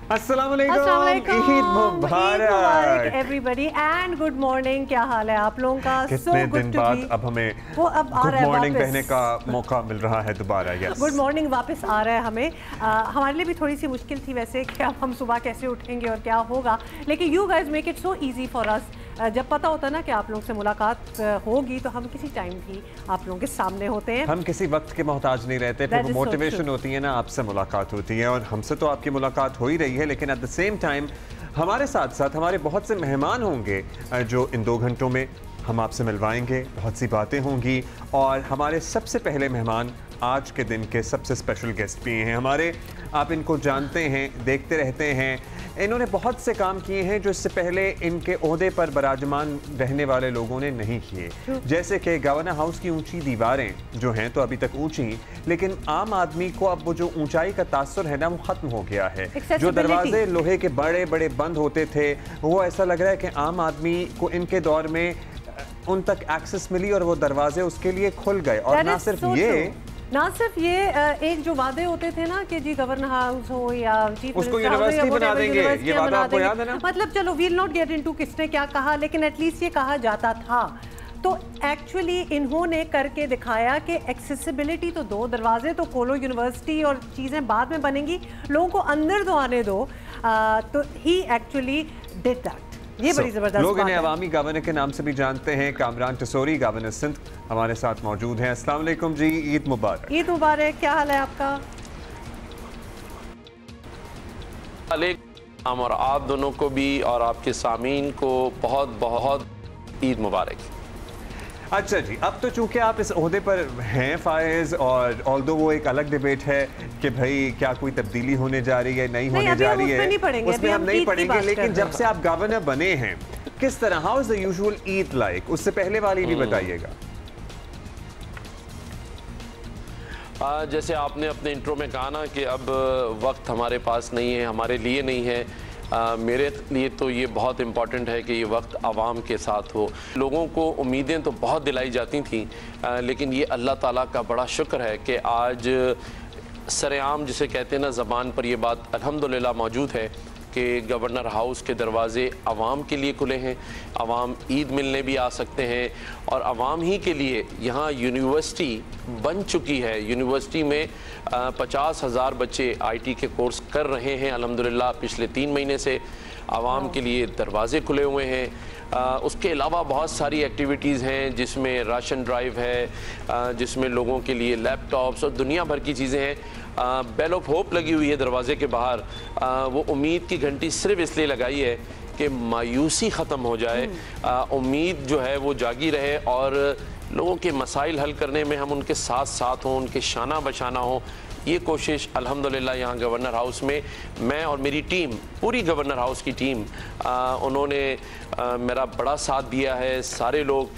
अस्सलाम वालेकुम, ईद मुबारक everybody and good morning. क्या हाल है आप लोगों का? कितने दिन बाद अब हमें गुड मॉर्निंग कहने का मौका मिल रहा है दोबारा। यस, गुड मॉर्निंग वापस आ रहा है हमें। हमारे लिए भी थोड़ी सी मुश्किल थी वैसे कि अब हम सुबह कैसे उठेंगे और क्या होगा, लेकिन you guys make it so easy for us. जब पता होता है ना कि आप लोगों से मुलाकात होगी तो हम किसी टाइम भी आप लोगों के सामने होते हैं। हम किसी वक्त के मोहताज नहीं रहते, फिर वो मोटिवेशन होती है ना, आपसे मुलाकात होती है और हमसे तो आपकी मुलाकात हो ही रही है, लेकिन एट द सेम टाइम हमारे साथ साथ हमारे बहुत से मेहमान होंगे जो इन 2 घंटों में हम आपसे मिलवाएंगे। बहुत सी बातें होंगी और हमारे सबसे पहले मेहमान आज के दिन के सबसे स्पेशल गेस्ट भी हैं हमारे। आप इनको जानते हैं, देखते रहते हैं, इन्होंने बहुत से काम किए हैं जो इससे पहले इनके ओहदे पर बराजमान रहने वाले लोगों ने नहीं किए। जैसे कि गवर्नर हाउस की ऊंची दीवारें जो हैं तो अभी तक ऊंची, लेकिन आम आदमी को अब वो जो ऊंचाई का तासुर है ना वो खत्म हो गया है। जो दरवाजे लोहे के बड़े बड़े बंद होते थे वो ऐसा लग रहा है कि आम आदमी को इनके दौर में उन तक एक्सेस मिली और वो दरवाजे उसके लिए खुल गए। और ना सिर्फ ये एक जो वादे होते थे ना कि जी गवर्नर हाउस हो या चीफ उसको यूनिवर्सिटी बना देंगे, ये वादा आपको याद है ना? मतलब चलो वील नॉट गेट इनटू किसने क्या कहा, लेकिन एटलीस्ट ये कहा जाता था। तो एक्चुअली इन्होंने करके दिखाया कि एक्सेसिबिलिटी तो दो, दरवाजे तो खोलो, यूनिवर्सिटी और चीज़ें बाद में बनेंगी, लोगों को अंदर तो आने दो। तो ही एक्चुअली डिड दैट। ये बड़ी जबरदस्त लोग इन्हें अवामी गवर्नर के नाम से भी जानते हैं। कामरान टसोरी गवर्नर सिंध हमारे साथ मौजूद हैं। अस्सलाम वालेकुम जी, ईद मुबारक। ईद मुबारक, क्या हाल है आपका? और आप दोनों को भी और आपके सामीन को बहुत बहुत ईद मुबारक। अच्छा जी, अब तो चूंकि आप इस ओहदे पर हैं फायज, और ऑल्दो वो एक अलग डिबेट है कि भाई क्या कोई तब्दीली होने जा रही है, नहीं होने जा रही है, उसमें हम नहीं पढ़ेंगे, लेकिन जब से आप गवर्नर बने हैं किस तरह, how is the usual Eid like, उससे पहले वाली भी बताइएगा। जैसे आपने अपने इंट्रो में कहा ना कि अब वक्त हमारे पास नहीं है, हमारे लिए नहीं है। मेरे लिए तो ये बहुत इम्पॉर्टेंट है कि ये वक्त आवाम के साथ हो। लोगों को उम्मीदें तो बहुत दिलाई जाती थी, लेकिन ये अल्लाह ताला का बड़ा शुक्र है कि आज सरेआम जिसे कहते हैं ना ज़बान पर, ये बात अल्हम्दुलिल्लाह मौजूद है कि गवर्नर हाउस के दरवाज़े आवाम के लिए खुले हैं। आवाम ईद मिलने भी आ सकते हैं और आवाम ही के लिए यहाँ यूनिवर्सिटी बन चुकी है। यूनिवर्सिटी में 50,000 बच्चे IT के कोर्स कर रहे हैं अल्हम्दुलिल्लाह। पिछले 3 महीने से आवाम के लिए दरवाज़े खुले हुए हैं। उसके अलावा बहुत सारी एक्टिविटीज़ हैं जिसमें राशन ड्राइव है, जिसमें लोगों के लिए लैपटॉप्स और दुनिया भर की चीज़ें हैं। बेल ऑफ होप लगी हुई है दरवाजे के बाहर। वो उम्मीद की घंटी सिर्फ इसलिए लगाई है कि मायूसी ख़त्म हो जाए, उम्मीद जो है वो जागी रहे और लोगों के मसाइल हल करने में हम उनके साथ साथ हों, उनके शाना बशाना हों। ये कोशिश अल्हम्दुलिल्लाह यहाँ गवर्नर हाउस में मैं और मेरी टीम, पूरी गवर्नर हाउस की टीम, उन्होंने मेरा बड़ा साथ दिया है। सारे लोग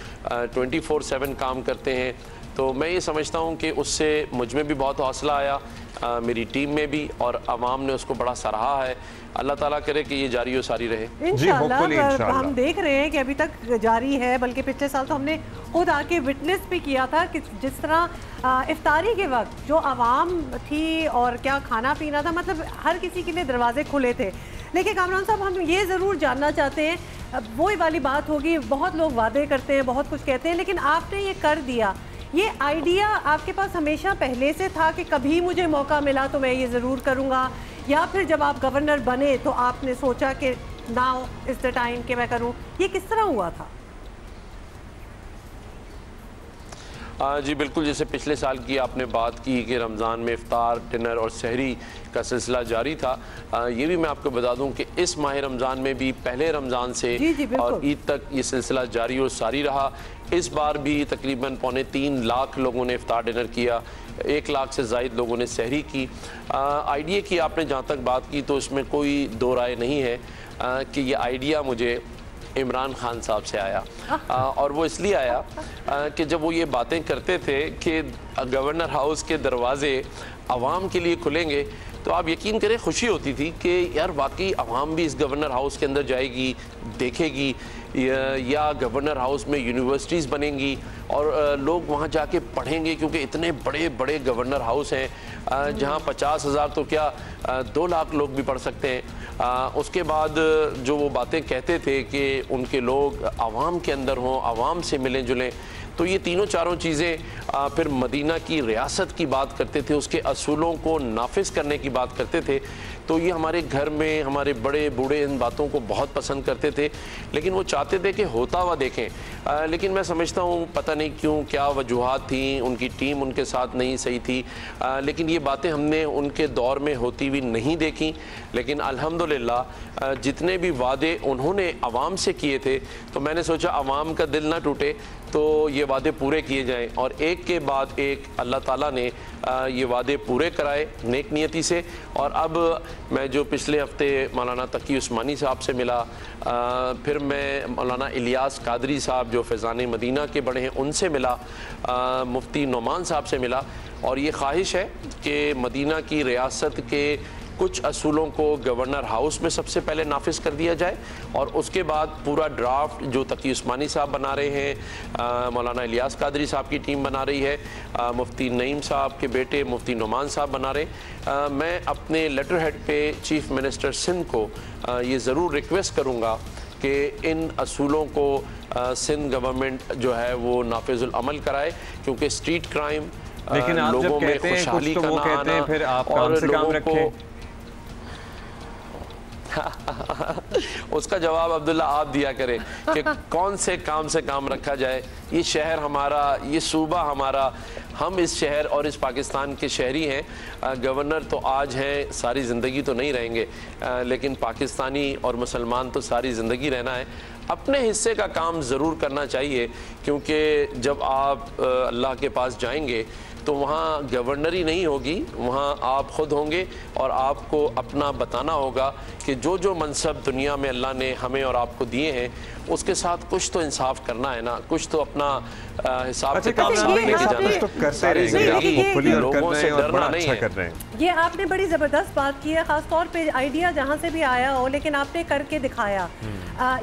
24/7 काम करते हैं, तो मैं ये समझता हूँ कि उससे मुझ में भी बहुत हौसला आया, मेरी टीम में भी, और आवाम ने उसको बड़ा सराहा है। अल्लाह ताला करे कि ये जारी और सारी रहे इंशाअल्लाह। हम देख रहे हैं कि अभी तक जारी है, बल्कि पिछले साल तो हमने खुद आके विटनेस भी किया था कि जिस तरह इफ्तारी के वक्त जो आवाम थी और क्या खाना पीना था, मतलब हर किसी के लिए दरवाजे खुले थे। लेकिन कामरान साहब, हम ये ज़रूर जानना चाहते हैं, वही वाली बात होगी, बहुत लोग वादे करते हैं, बहुत कुछ कहते हैं, लेकिन आपने ये कर दिया। ये आइडिया आपके पास हमेशा पहले से था कि कभी मुझे मौका मिला तो मैं ये ज़रूर करूँगा, या फिर जब आप गवर्नर बने तो आपने सोचा कि नाउ इज़ द टाइम कि मैं करूँ? ये किस तरह हुआ था? जी बिल्कुल, जैसे पिछले साल की आपने बात की कि रमज़ान में इफ्तार, डिनर और सहरी का सिलसिला जारी था। ये भी मैं आपको बता दूं कि इस माह रमज़ान में भी पहले रमज़ान से और ईद तक ये सिलसिला जारी और सारी रहा। इस बार भी तकरीबन 3.25 लाख लोगों ने इफ्तार डिनर किया, 1 लाख से ज़ायद लोगों ने सहरी की। आइडिया की आपने जहाँ तक बात की तो इसमें कोई दो राय नहीं है कि ये आइडिया मुझे इमरान खान साहब से आया, और वो इसलिए आया कि जब वो ये बातें करते थे कि गवर्नर हाउस के दरवाजे आवाम के लिए खुलेंगे, तो आप यकीन करें खुशी होती थी कि यार वाकई आवाम भी इस गवर्नर हाउस के अंदर जाएगी, देखेगी, या गवर्नर हाउस में यूनिवर्सिटीज़ बनेंगी और लोग वहाँ जाके पढ़ेंगे, क्योंकि इतने बड़े बड़े गवर्नर हाउस हैं जहाँ 50,000 तो क्या 2 लाख लोग भी पढ़ सकते हैं। उसके बाद जो वो बातें कहते थे कि उनके लोग आवाम के अंदर हों, आवाम से मिलें जुलें, तो ये तीनों चारों चीज़ें फिर मदीना की रियासत की बात करते थे, उसके असूलों को नाफिज करने की बात करते थे। तो ये हमारे घर में हमारे बड़े बूढ़े इन बातों को बहुत पसंद करते थे, लेकिन वो चाहते थे कि होता हुआ देखें। लेकिन मैं समझता हूँ पता नहीं क्यों क्या वजूहात थी, उनकी टीम उनके साथ नहीं सही थी, लेकिन ये बातें हमने उनके दौर में होती हुई नहीं देखी। लेकिन अल्हम्दुलिल्लाह जितने भी वादे उन्होंने आवाम से किए थे, तो मैंने सोचा आवाम का दिल ना टूटे, तो ये वादे पूरे किए जाएं, और एक के बाद एक अल्लाह ताला ने ये वादे पूरे कराए नेक नियति से। और अब मैं जो पिछले हफ्ते मौलाना तकी उस्मानी साहब से मिला, फिर मैं मौलाना इलियास कादरी साहब जो फैज़ान मदीना के बड़े हैं उनसे मिला, मुफ्ती नोमान साहब से मिला, और ये ख्वाहिश है कि मदीना की रियासत के कुछ असूलों को गवर्नर हाउस में सबसे पहले नाफिज कर दिया जाए, और उसके बाद पूरा ड्राफ्ट जो तकी उस्मानी साहब बना रहे हैं, मौलाना इलियास कादरी साहब की टीम बना रही है, मुफ्ती नईम साहब के बेटे मुफ्ती नोमान साहब बना रहे, मैं अपने लेटर हेड पे चीफ मिनिस्टर सिंध को ये ज़रूर रिक्वेस्ट करूँगा कि इन असूलों को सिंध गवर्नमेंट जो है वो नाफिजुल अमल कराए, क्योंकि स्ट्रीट क्राइम, लेकिन आप लोगों जब में कहते हैं खुशहाली कुछ तो का वो ना कहते हैं आना, फिर आप काम और से काम लोगों रखें। उसका जवाब अब्दुल्ला आप दिया करें कि कौन से काम रखा जाए। ये शहर हमारा, ये सूबा हमारा, हम इस शहर और इस पाकिस्तान के शहरी हैं। गवर्नर तो आज हैं, सारी ज़िंदगी तो नहीं रहेंगे, लेकिन पाकिस्तानी और मुसलमान तो सारी ज़िंदगी रहना है। अपने हिस्से का काम ज़रूर करना चाहिए, क्योंकि जब आप अल्लाह के पास जाएंगे तो वहाँ गवर्नरी नहीं होगी, वहाँ आप ख़ुद होंगे, और आपको अपना बताना होगा कि जो जो मनसब दुनिया में अल्लाह ने हमें और आपको दिए हैं उसके साथ कुछ तो इंसाफ करना है ना, कुछ तो अपना हिसाब किताब लेके जाना है। सारी जिंदगी लोगों से डरना नहीं है। ये आपने बड़ी ज़बरदस्त बात की है, ख़ासतौर पे आइडिया जहाँ से भी आया हो, लेकिन आपने करके दिखाया,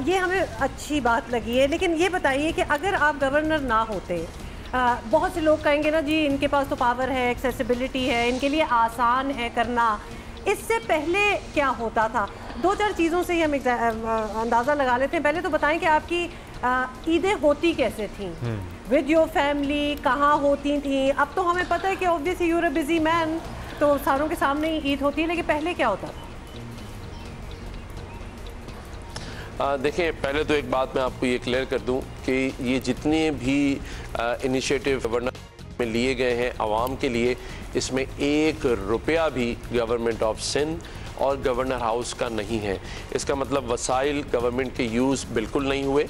ये हमें अच्छी बात लगी है। लेकिन ये बताइए कि अगर आप गवर्नर ना होते, बहुत से लोग कहेंगे ना जी इनके पास तो पावर है, एक्सेसिबिलिटी है, इनके लिए आसान है करना, इससे पहले क्या होता था? 2-4 चीज़ों से ही हम अंदाज़ा लगा लेते हैं। पहले तो बताएं कि आपकी ईदें होती कैसे थीं, विद योर फैमिली, कहाँ होती थीं? अब तो हमें पता है कि obviously you are a busy man, तो सारों के सामने ही ईद होती है, लेकिन पहले क्या होता था? देखें, पहले तो एक बात मैं आपको ये क्लियर कर दूं कि ये जितने भी इनिशिएटिव गवर्नर में लिए गए हैं आवाम के लिए, इसमें 1 रुपया भी गवर्नमेंट ऑफ सिंध और गवर्नर हाउस का नहीं है। इसका मतलब वसाइल गवर्नमेंट के यूज़ बिल्कुल नहीं हुए।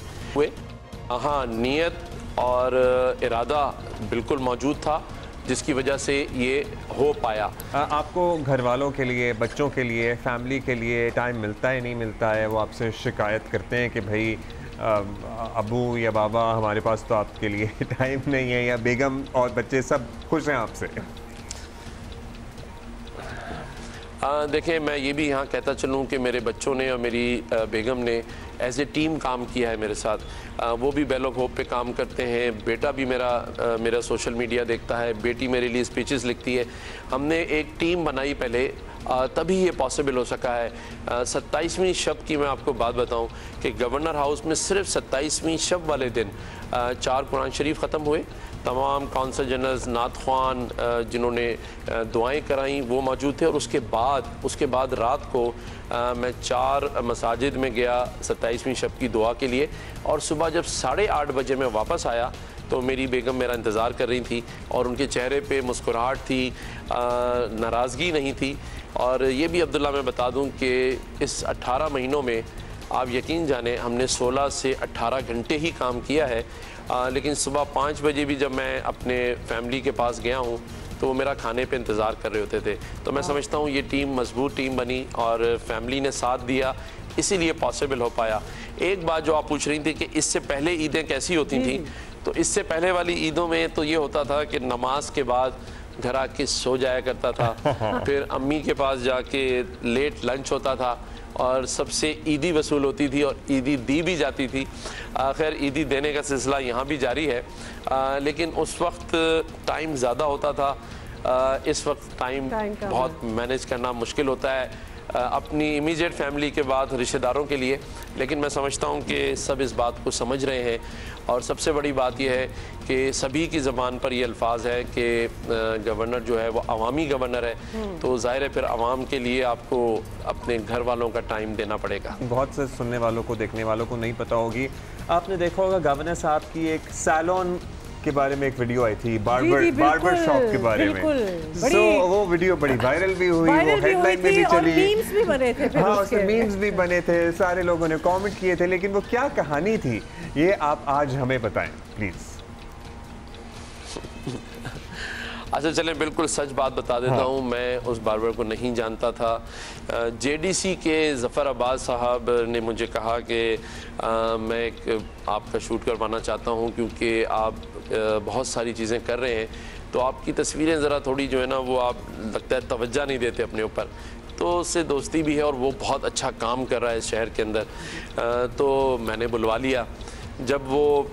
हाँ, नीयत और इरादा बिल्कुल मौजूद था, जिसकी वजह से ये हो पाया। आपको घर वालों के लिए, बच्चों के लिए, फैमिली के लिए टाइम मिलता है नहीं मिलता है? वो आपसे शिकायत करते हैं कि भाई अबू या बाबा हमारे पास तो आपके लिए टाइम नहीं है, या बेगम और बच्चे सब खुश हैं आपसे? देखें, मैं ये भी यहाँ कहता चलूँ कि मेरे बच्चों ने और मेरी बेगम ने एज ए टीम काम किया है मेरे साथ। वो भी बेल ऑफ होप पे काम करते हैं, बेटा भी मेरा सोशल मीडिया देखता है, बेटी मेरे लिए स्पीचेस लिखती है। हमने एक टीम बनाई पहले, तभी ये पॉसिबल हो सका है। 27वीं शब की मैं आपको बात बताऊं कि गवर्नर हाउस में सिर्फ 27वीं शब वाले दिन 4 कुरान शरीफ ख़त्म हुए। तमाम काउंसिल जनरल्स, नात ख़्वान जिन्होंने दुआएं कराई वो मौजूद थे, और उसके बाद रात को मैं 4 मसाजिद में गया 27वीं शब की दुआ के लिए, और सुबह जब 8:30 बजे मैं वापस आया तो मेरी बेगम मेरा इंतज़ार कर रही थी, और उनके चेहरे पे मुस्कुराहट थी, नाराज़गी नहीं थी। और ये भी अब्दुल्ला मैं बता दूं कि इस 18 महीनों में आप यकीन जाने हमने 16 से 18 घंटे ही काम किया है, लेकिन सुबह 5 बजे भी जब मैं अपने फैमिली के पास गया हूँ तो वो मेरा खाने पे इंतज़ार कर रहे होते थे। तो मैं समझता हूँ ये टीम मजबूत टीम बनी और फैमिली ने साथ दिया, इसीलिए पॉसिबल हो पाया। एक बात जो आप पूछ रही थी कि इससे पहले ईदें कैसी होती थी, तो इससे पहले वाली ईदों में तो ये होता था कि नमाज के बाद घर आके सो जाया करता था। फिर अम्मी के पास जाके लेट लंच होता था और सबसे ईदी वसूल होती थी और ईदी दी भी जाती थी। खैर ईदी देने का सिलसिला यहाँ भी जारी है, लेकिन उस वक्त टाइम ज़्यादा होता था। इस वक्त टाइम बहुत मैनेज करना मुश्किल होता है अपनी इमीडिएट फैमिली के बाद रिश्तेदारों के लिए, लेकिन मैं समझता हूँ कि सब इस बात को समझ रहे हैं। और सबसे बड़ी बात यह है कि सभी की ज़बान पर ये अल्फाज है कि गवर्नर जो है वो अवामी गवर्नर है, तो ज़ाहिर है फिर आवाम के लिए आपको अपने घर वालों का टाइम देना पड़ेगा। बहुत से सुनने वालों को, देखने वालों को नहीं पता होगी, आपने देखा होगा गवर्नर साहब की एक सैलून के बारे में एक वीडियो आई थी, बार्बर शॉप के बारे में। वो वीडियो बड़ी वायरल भी हुई, वो हेडलाइन में भी चली, मीम्स भी बने थे। हाँ, उसके मीम्स भी बने थे, सारे लोगों ने कमेंट किए थे, लेकिन वो क्या कहानी थी ये आप आज हमें बताएं प्लीज। अच्छा चलें, बिल्कुल सच बात बता देता हूँ। मैं उस बार्बर को नहीं जानता था। जेडीसी के ज़फ़र अब्बास साहब ने मुझे कहा कि मैं एक आपका शूट करवाना चाहता हूँ क्योंकि आप बहुत सारी चीज़ें कर रहे हैं, तो आपकी तस्वीरें ज़रा थोड़ी जो है ना वो आप लगता है तवज्जो नहीं देते अपने ऊपर, तो उससे दोस्ती भी है और वो बहुत अच्छा काम कर रहा है इस शहर के अंदर। तो मैंने बुलवा लिया। जब वो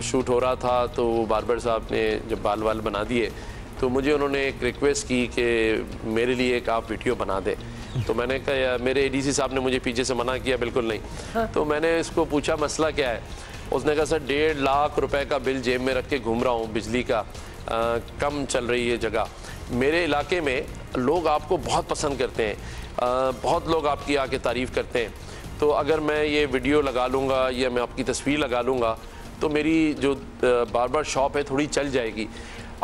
शूट हो रहा था तो बार्बर साहब ने जब बाल वाल बना दिए तो मुझे उन्होंने एक रिक्वेस्ट की कि मेरे लिए एक आप वीडियो बना दें। तो मैंने कहा, मेरे एडीसी साहब ने मुझे पीछे से मना किया, बिल्कुल नहीं। तो मैंने इसको पूछा मसला क्या है। उसने कहा सर 1.5 लाख रुपए का बिल जेब में रख के घूम रहा हूँ, बिजली का कम चल रही है जगह। मेरे इलाके में लोग आपको बहुत पसंद करते हैं, बहुत लोग आपकी आके तारीफ़ करते हैं, तो अगर मैं ये वीडियो लगा लूँगा या मैं आपकी तस्वीर लगा लूँगा तो मेरी जो बार्बर शॉप है थोड़ी चल जाएगी।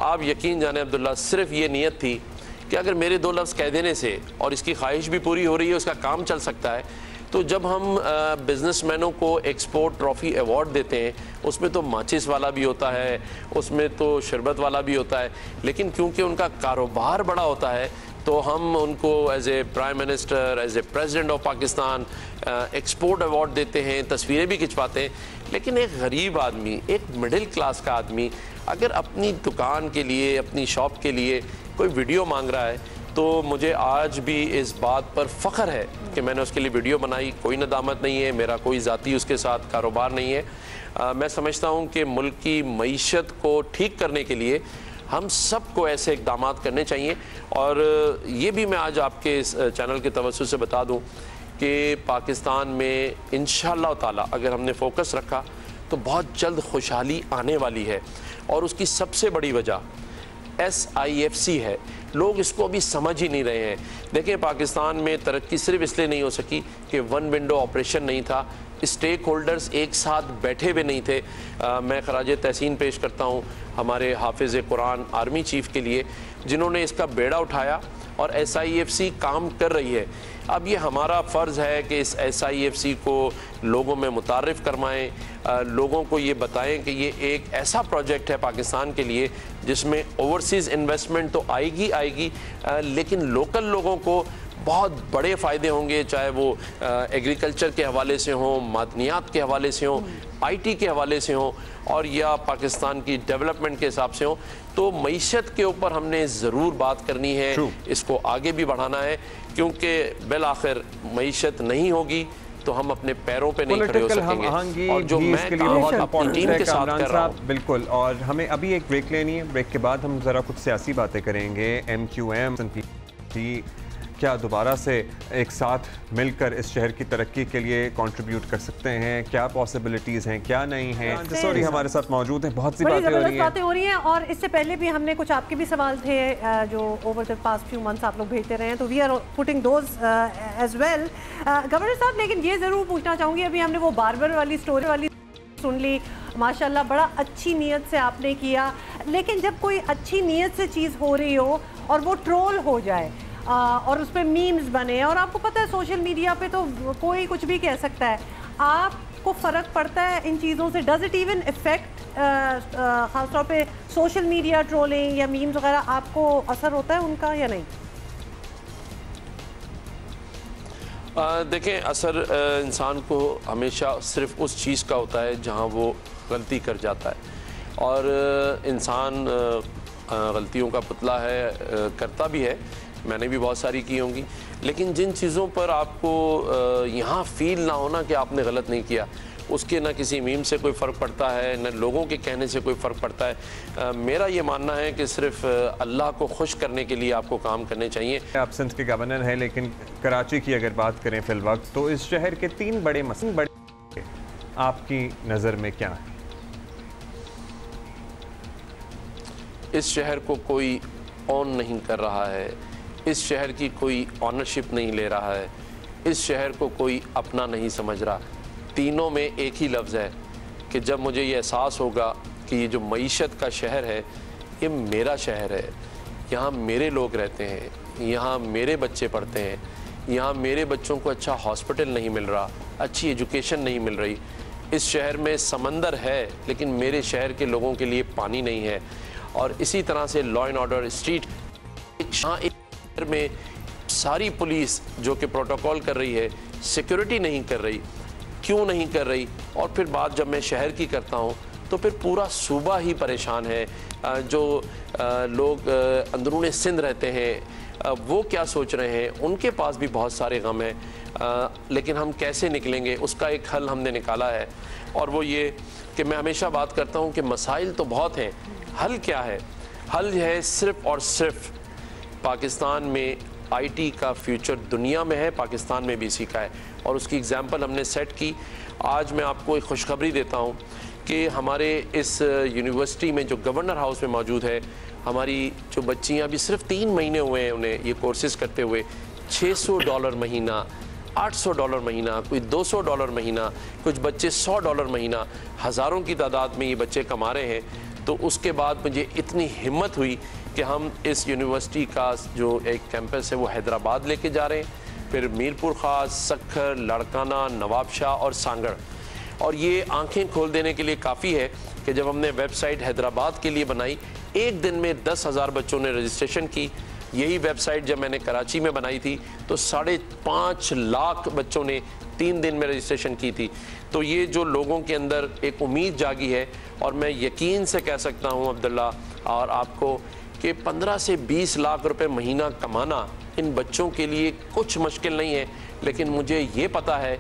आप यकीन जाने अब्दुल्ला, सिर्फ ये नीयत थी कि अगर मेरे 2 लफ्ज़ कह देने से और इसकी ख्वाहिश भी पूरी हो रही है, उसका काम चल सकता है। तो जब हम बिजनेसमैनों को एक्सपोर्ट ट्रॉफ़ी अवार्ड देते हैं, उसमें तो माचिस वाला भी होता है, उसमें तो शरबत वाला भी होता है, लेकिन क्योंकि उनका कारोबार बड़ा होता है तो हम उनको as a prime minister, as a president of Pakistan export award देते हैं, तस्वीरें भी खिंचवाते हैं। लेकिन एक गरीब आदमी, एक मिडिल क्लास का आदमी अगर अपनी दुकान के लिए, अपनी शॉप के लिए कोई वीडियो मांग रहा है, तो मुझे आज भी इस बात पर फ़ख्र है कि मैंने उसके लिए वीडियो बनाई। कोई नदामत नहीं है, मेरा कोई ज़ाती उसके साथ कारोबार नहीं है। मैं समझता हूँ कि मुल्क की मईशत को ठीक करने के लिए हम सबको ऐसे इक़दाम करने चाहिए। और ये भी मैं आज आपके इस चैनल के तवज्जुह से बता दूँ कि पाकिस्तान में इंशाअल्लाह ताला अगर हमने फोकस रखा तो बहुत जल्द खुशहाली आने वाली है। और उसकी सबसे बड़ी वजह SIFC है। लोग इसको अभी समझ ही नहीं रहे हैं। देखिए, पाकिस्तान में तरक्की सिर्फ इसलिए नहीं हो सकी कि वन विंडो ऑपरेशन नहीं था, स्टेक होल्डर्स एक साथ बैठे हुए नहीं थे। मैं खराज तहसीन पेश करता हूँ हमारे हाफिज़ कुरान आर्मी चीफ़ के लिए, जिन्होंने इसका बेड़ा उठाया और SIFC काम कर रही है। अब ये हमारा फ़र्ज़ है कि इस SIFC को लोगों में मुतारिफ़ करवाएं, लोगों को ये बताएं कि ये एक ऐसा प्रोजेक्ट है पाकिस्तान के लिए जिसमें ओवरसीज़ इन्वेस्टमेंट तो आएगी, लेकिन लोकल लोगों को बहुत बड़े फ़ायदे होंगे, चाहे वो एग्रीकल्चर के हवाले से हों, मादनियात के हवाले से हों, IT के हवाले से हों, और या पाकिस्तान की डेवलपमेंट के हिसाब से हों। तो मईशत के ऊपर हमने ज़रूर बात करनी है, इसको आगे भी बढ़ाना है, क्योंकि बिल आखिर मईशत नहीं होगी तो हम अपने पैरों पे नहीं खड़े हो सकेंगे। और जो मैं अपनी टीम के साथ कर रहा हूं, बिल्कुल। और हमें अभी एक ब्रेक लेनी है, ब्रेक के बाद हम ज़रा कुछ सियासी बातें करेंगे। MQM क्या दोबारा से एक साथ मिलकर इस शहर की तरक्की के लिए कंट्रीब्यूट कर सकते हैं, क्या पॉसिबिलिटीज़ हैं, क्या नहीं हैं। सॉरी, हमारे साथ मौजूद है, बहुत सी बातें हो रही हैं। और इससे पहले भी हमने कुछ आपके भी सवाल थे जो over the past few months आप लोग भेजते रहे हैं, तो we are putting those as well governor साहब। लेकिन ये ज़रूर पूछना चाहूँगी, अभी हमने वो बार्बर वाली स्टोरी वाली सुन ली, माशाल्लाह बड़ा अच्छी नीयत से आपने किया, लेकिन जब कोई अच्छी नीयत से चीज़ हो रही हो और वो ट्रोल हो जाए और उस पर मीम्स बने, और आपको पता है सोशल मीडिया पे तो कोई कुछ भी कह सकता है, आपको फ़र्क पड़ता है इन चीज़ों से? डज इट इवन इफेक्ट ख़ासतौर पे सोशल मीडिया ट्रोलिंग या मीम्स वगैरह, आपको असर होता है उनका या नहीं? देखें, असर इंसान को हमेशा सिर्फ उस चीज़ का होता है जहां वो गलती कर जाता है। और इंसान गलतियों का पुतला है, करता भी है, मैंने भी बहुत सारी की होंगी, लेकिन जिन चीज़ों पर आपको यहाँ फील ना होना कि आपने गलत नहीं किया, उसके ना किसी मीम से कोई फ़र्क पड़ता है, न लोगों के कहने से कोई फ़र्क पड़ता है। मेरा ये मानना है कि सिर्फ अल्लाह को खुश करने के लिए आपको काम करने चाहिए। आप सिंध के गवर्नर हैं, लेकिन कराची की अगर बात करें फिल वक्त, तो इस शहर के 3 बड़े मसले आपकी नज़र में क्या है? इस शहर को कोई ऑन नहीं कर रहा है, इस शहर की कोई ऑनरशिप नहीं ले रहा है, इस शहर को कोई अपना नहीं समझ रहा। तीनों में एक ही लफ्ज़ है कि जब मुझे ये एहसास होगा कि ये जो मईशत का शहर है ये मेरा शहर है, यहाँ मेरे लोग रहते हैं, यहाँ मेरे बच्चे पढ़ते हैं, यहाँ मेरे बच्चों को अच्छा हॉस्पिटल नहीं मिल रहा, अच्छी एजुकेशन नहीं मिल रही, इस शहर में समंदर है लेकिन मेरे शहर के लोगों के लिए पानी नहीं है, और इसी तरह से लॉ एंड ऑर्डर स्ट्रीट, यहाँ एक शहर में सारी पुलिस जो कि प्रोटोकॉल कर रही है सिक्योरिटी नहीं कर रही, क्यों नहीं कर रही? और फिर बात जब मैं शहर की करता हूँ तो फिर पूरा सूबा ही परेशान है। जो लोग अंदरूनी सिंध रहते हैं वो क्या सोच रहे हैं, उनके पास भी बहुत सारे गम हैं, लेकिन हम कैसे निकलेंगे उसका एक हल हमने निकाला है, और वो ये कि मैं हमेशा बात करता हूँ कि मसाइल तो बहुत हैं, हल क्या है? हल है सिर्फ़ और सिर्फ पाकिस्तान में आईटी का फ्यूचर दुनिया में है, पाकिस्तान में भी इसी का है, और उसकी एग्जांपल हमने सेट की। आज मैं आपको एक खुशखबरी देता हूँ कि हमारे इस यूनिवर्सिटी में जो गवर्नर हाउस में मौजूद है, हमारी जो बच्चियाँ अभी सिर्फ 3 महीने हुए हैं उन्हें ये कोर्सेज़ करते हुए, $600 महीना, $800 महीना, कोई $200 महीना, कुछ बच्चे $100 महीना, हज़ारों की तादाद में ये बच्चे कमा रहे हैं। तो उसके बाद मुझे इतनी हिम्मत हुई कि हम इस यूनिवर्सिटी का जो एक कैंपस है वो हैदराबाद लेके जा रहे हैं, फिर मीरपुर ख़ास, सक्खर, लाड़काना, नवाबशाह और सांगड़। और ये आंखें खोल देने के लिए काफ़ी है कि जब हमने वेबसाइट हैदराबाद के लिए बनाई, एक दिन में 10,000 बच्चों ने रजिस्ट्रेशन की। यही वेबसाइट जब मैंने कराची में बनाई थी तो 5.5 लाख बच्चों ने 3 दिन में रजिस्ट्रेशन की थी। तो ये जो लोगों के अंदर एक उम्मीद जागी है, और मैं यकीन से कह सकता हूँ अब्दुल्ला और आपको कि 15 से 20 लाख रुपए महीना कमाना इन बच्चों के लिए कुछ मुश्किल नहीं है, लेकिन मुझे ये पता है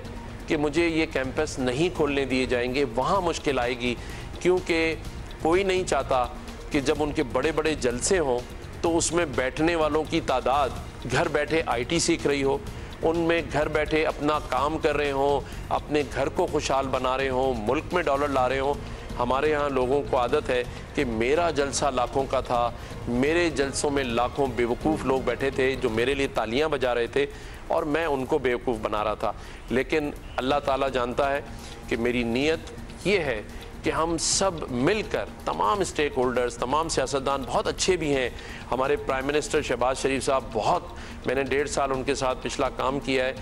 कि मुझे ये कैंपस नहीं खोलने दिए जाएंगे, वहाँ मुश्किल आएगी, क्योंकि कोई नहीं चाहता कि जब उनके बड़े बड़े जलसे हों तो उसमें बैठने वालों की तादाद घर बैठे आईटी सीख रही हो, उनमें घर बैठे अपना काम कर रहे हों, अपने घर को खुशहाल बना रहे हों, मुल्क में डॉलर ला रहे हों। हमारे यहाँ लोगों को आदत है कि मेरा जलसा लाखों का था, मेरे जलसों में लाखों बेवकूफ़ लोग बैठे थे जो मेरे लिए तालियां बजा रहे थे और मैं उनको बेवकूफ़ बना रहा था। लेकिन अल्लाह ताला जानता है कि मेरी नीयत ये है कि हम सब मिलकर, तमाम स्टेक होल्डर्स, तमाम सियासतदान बहुत अच्छे भी हैं, हमारे प्राइम मिनिस्टर शहबाज शरीफ साहब बहुत, मैंने 1.5 साल उनके साथ पिछला काम किया है,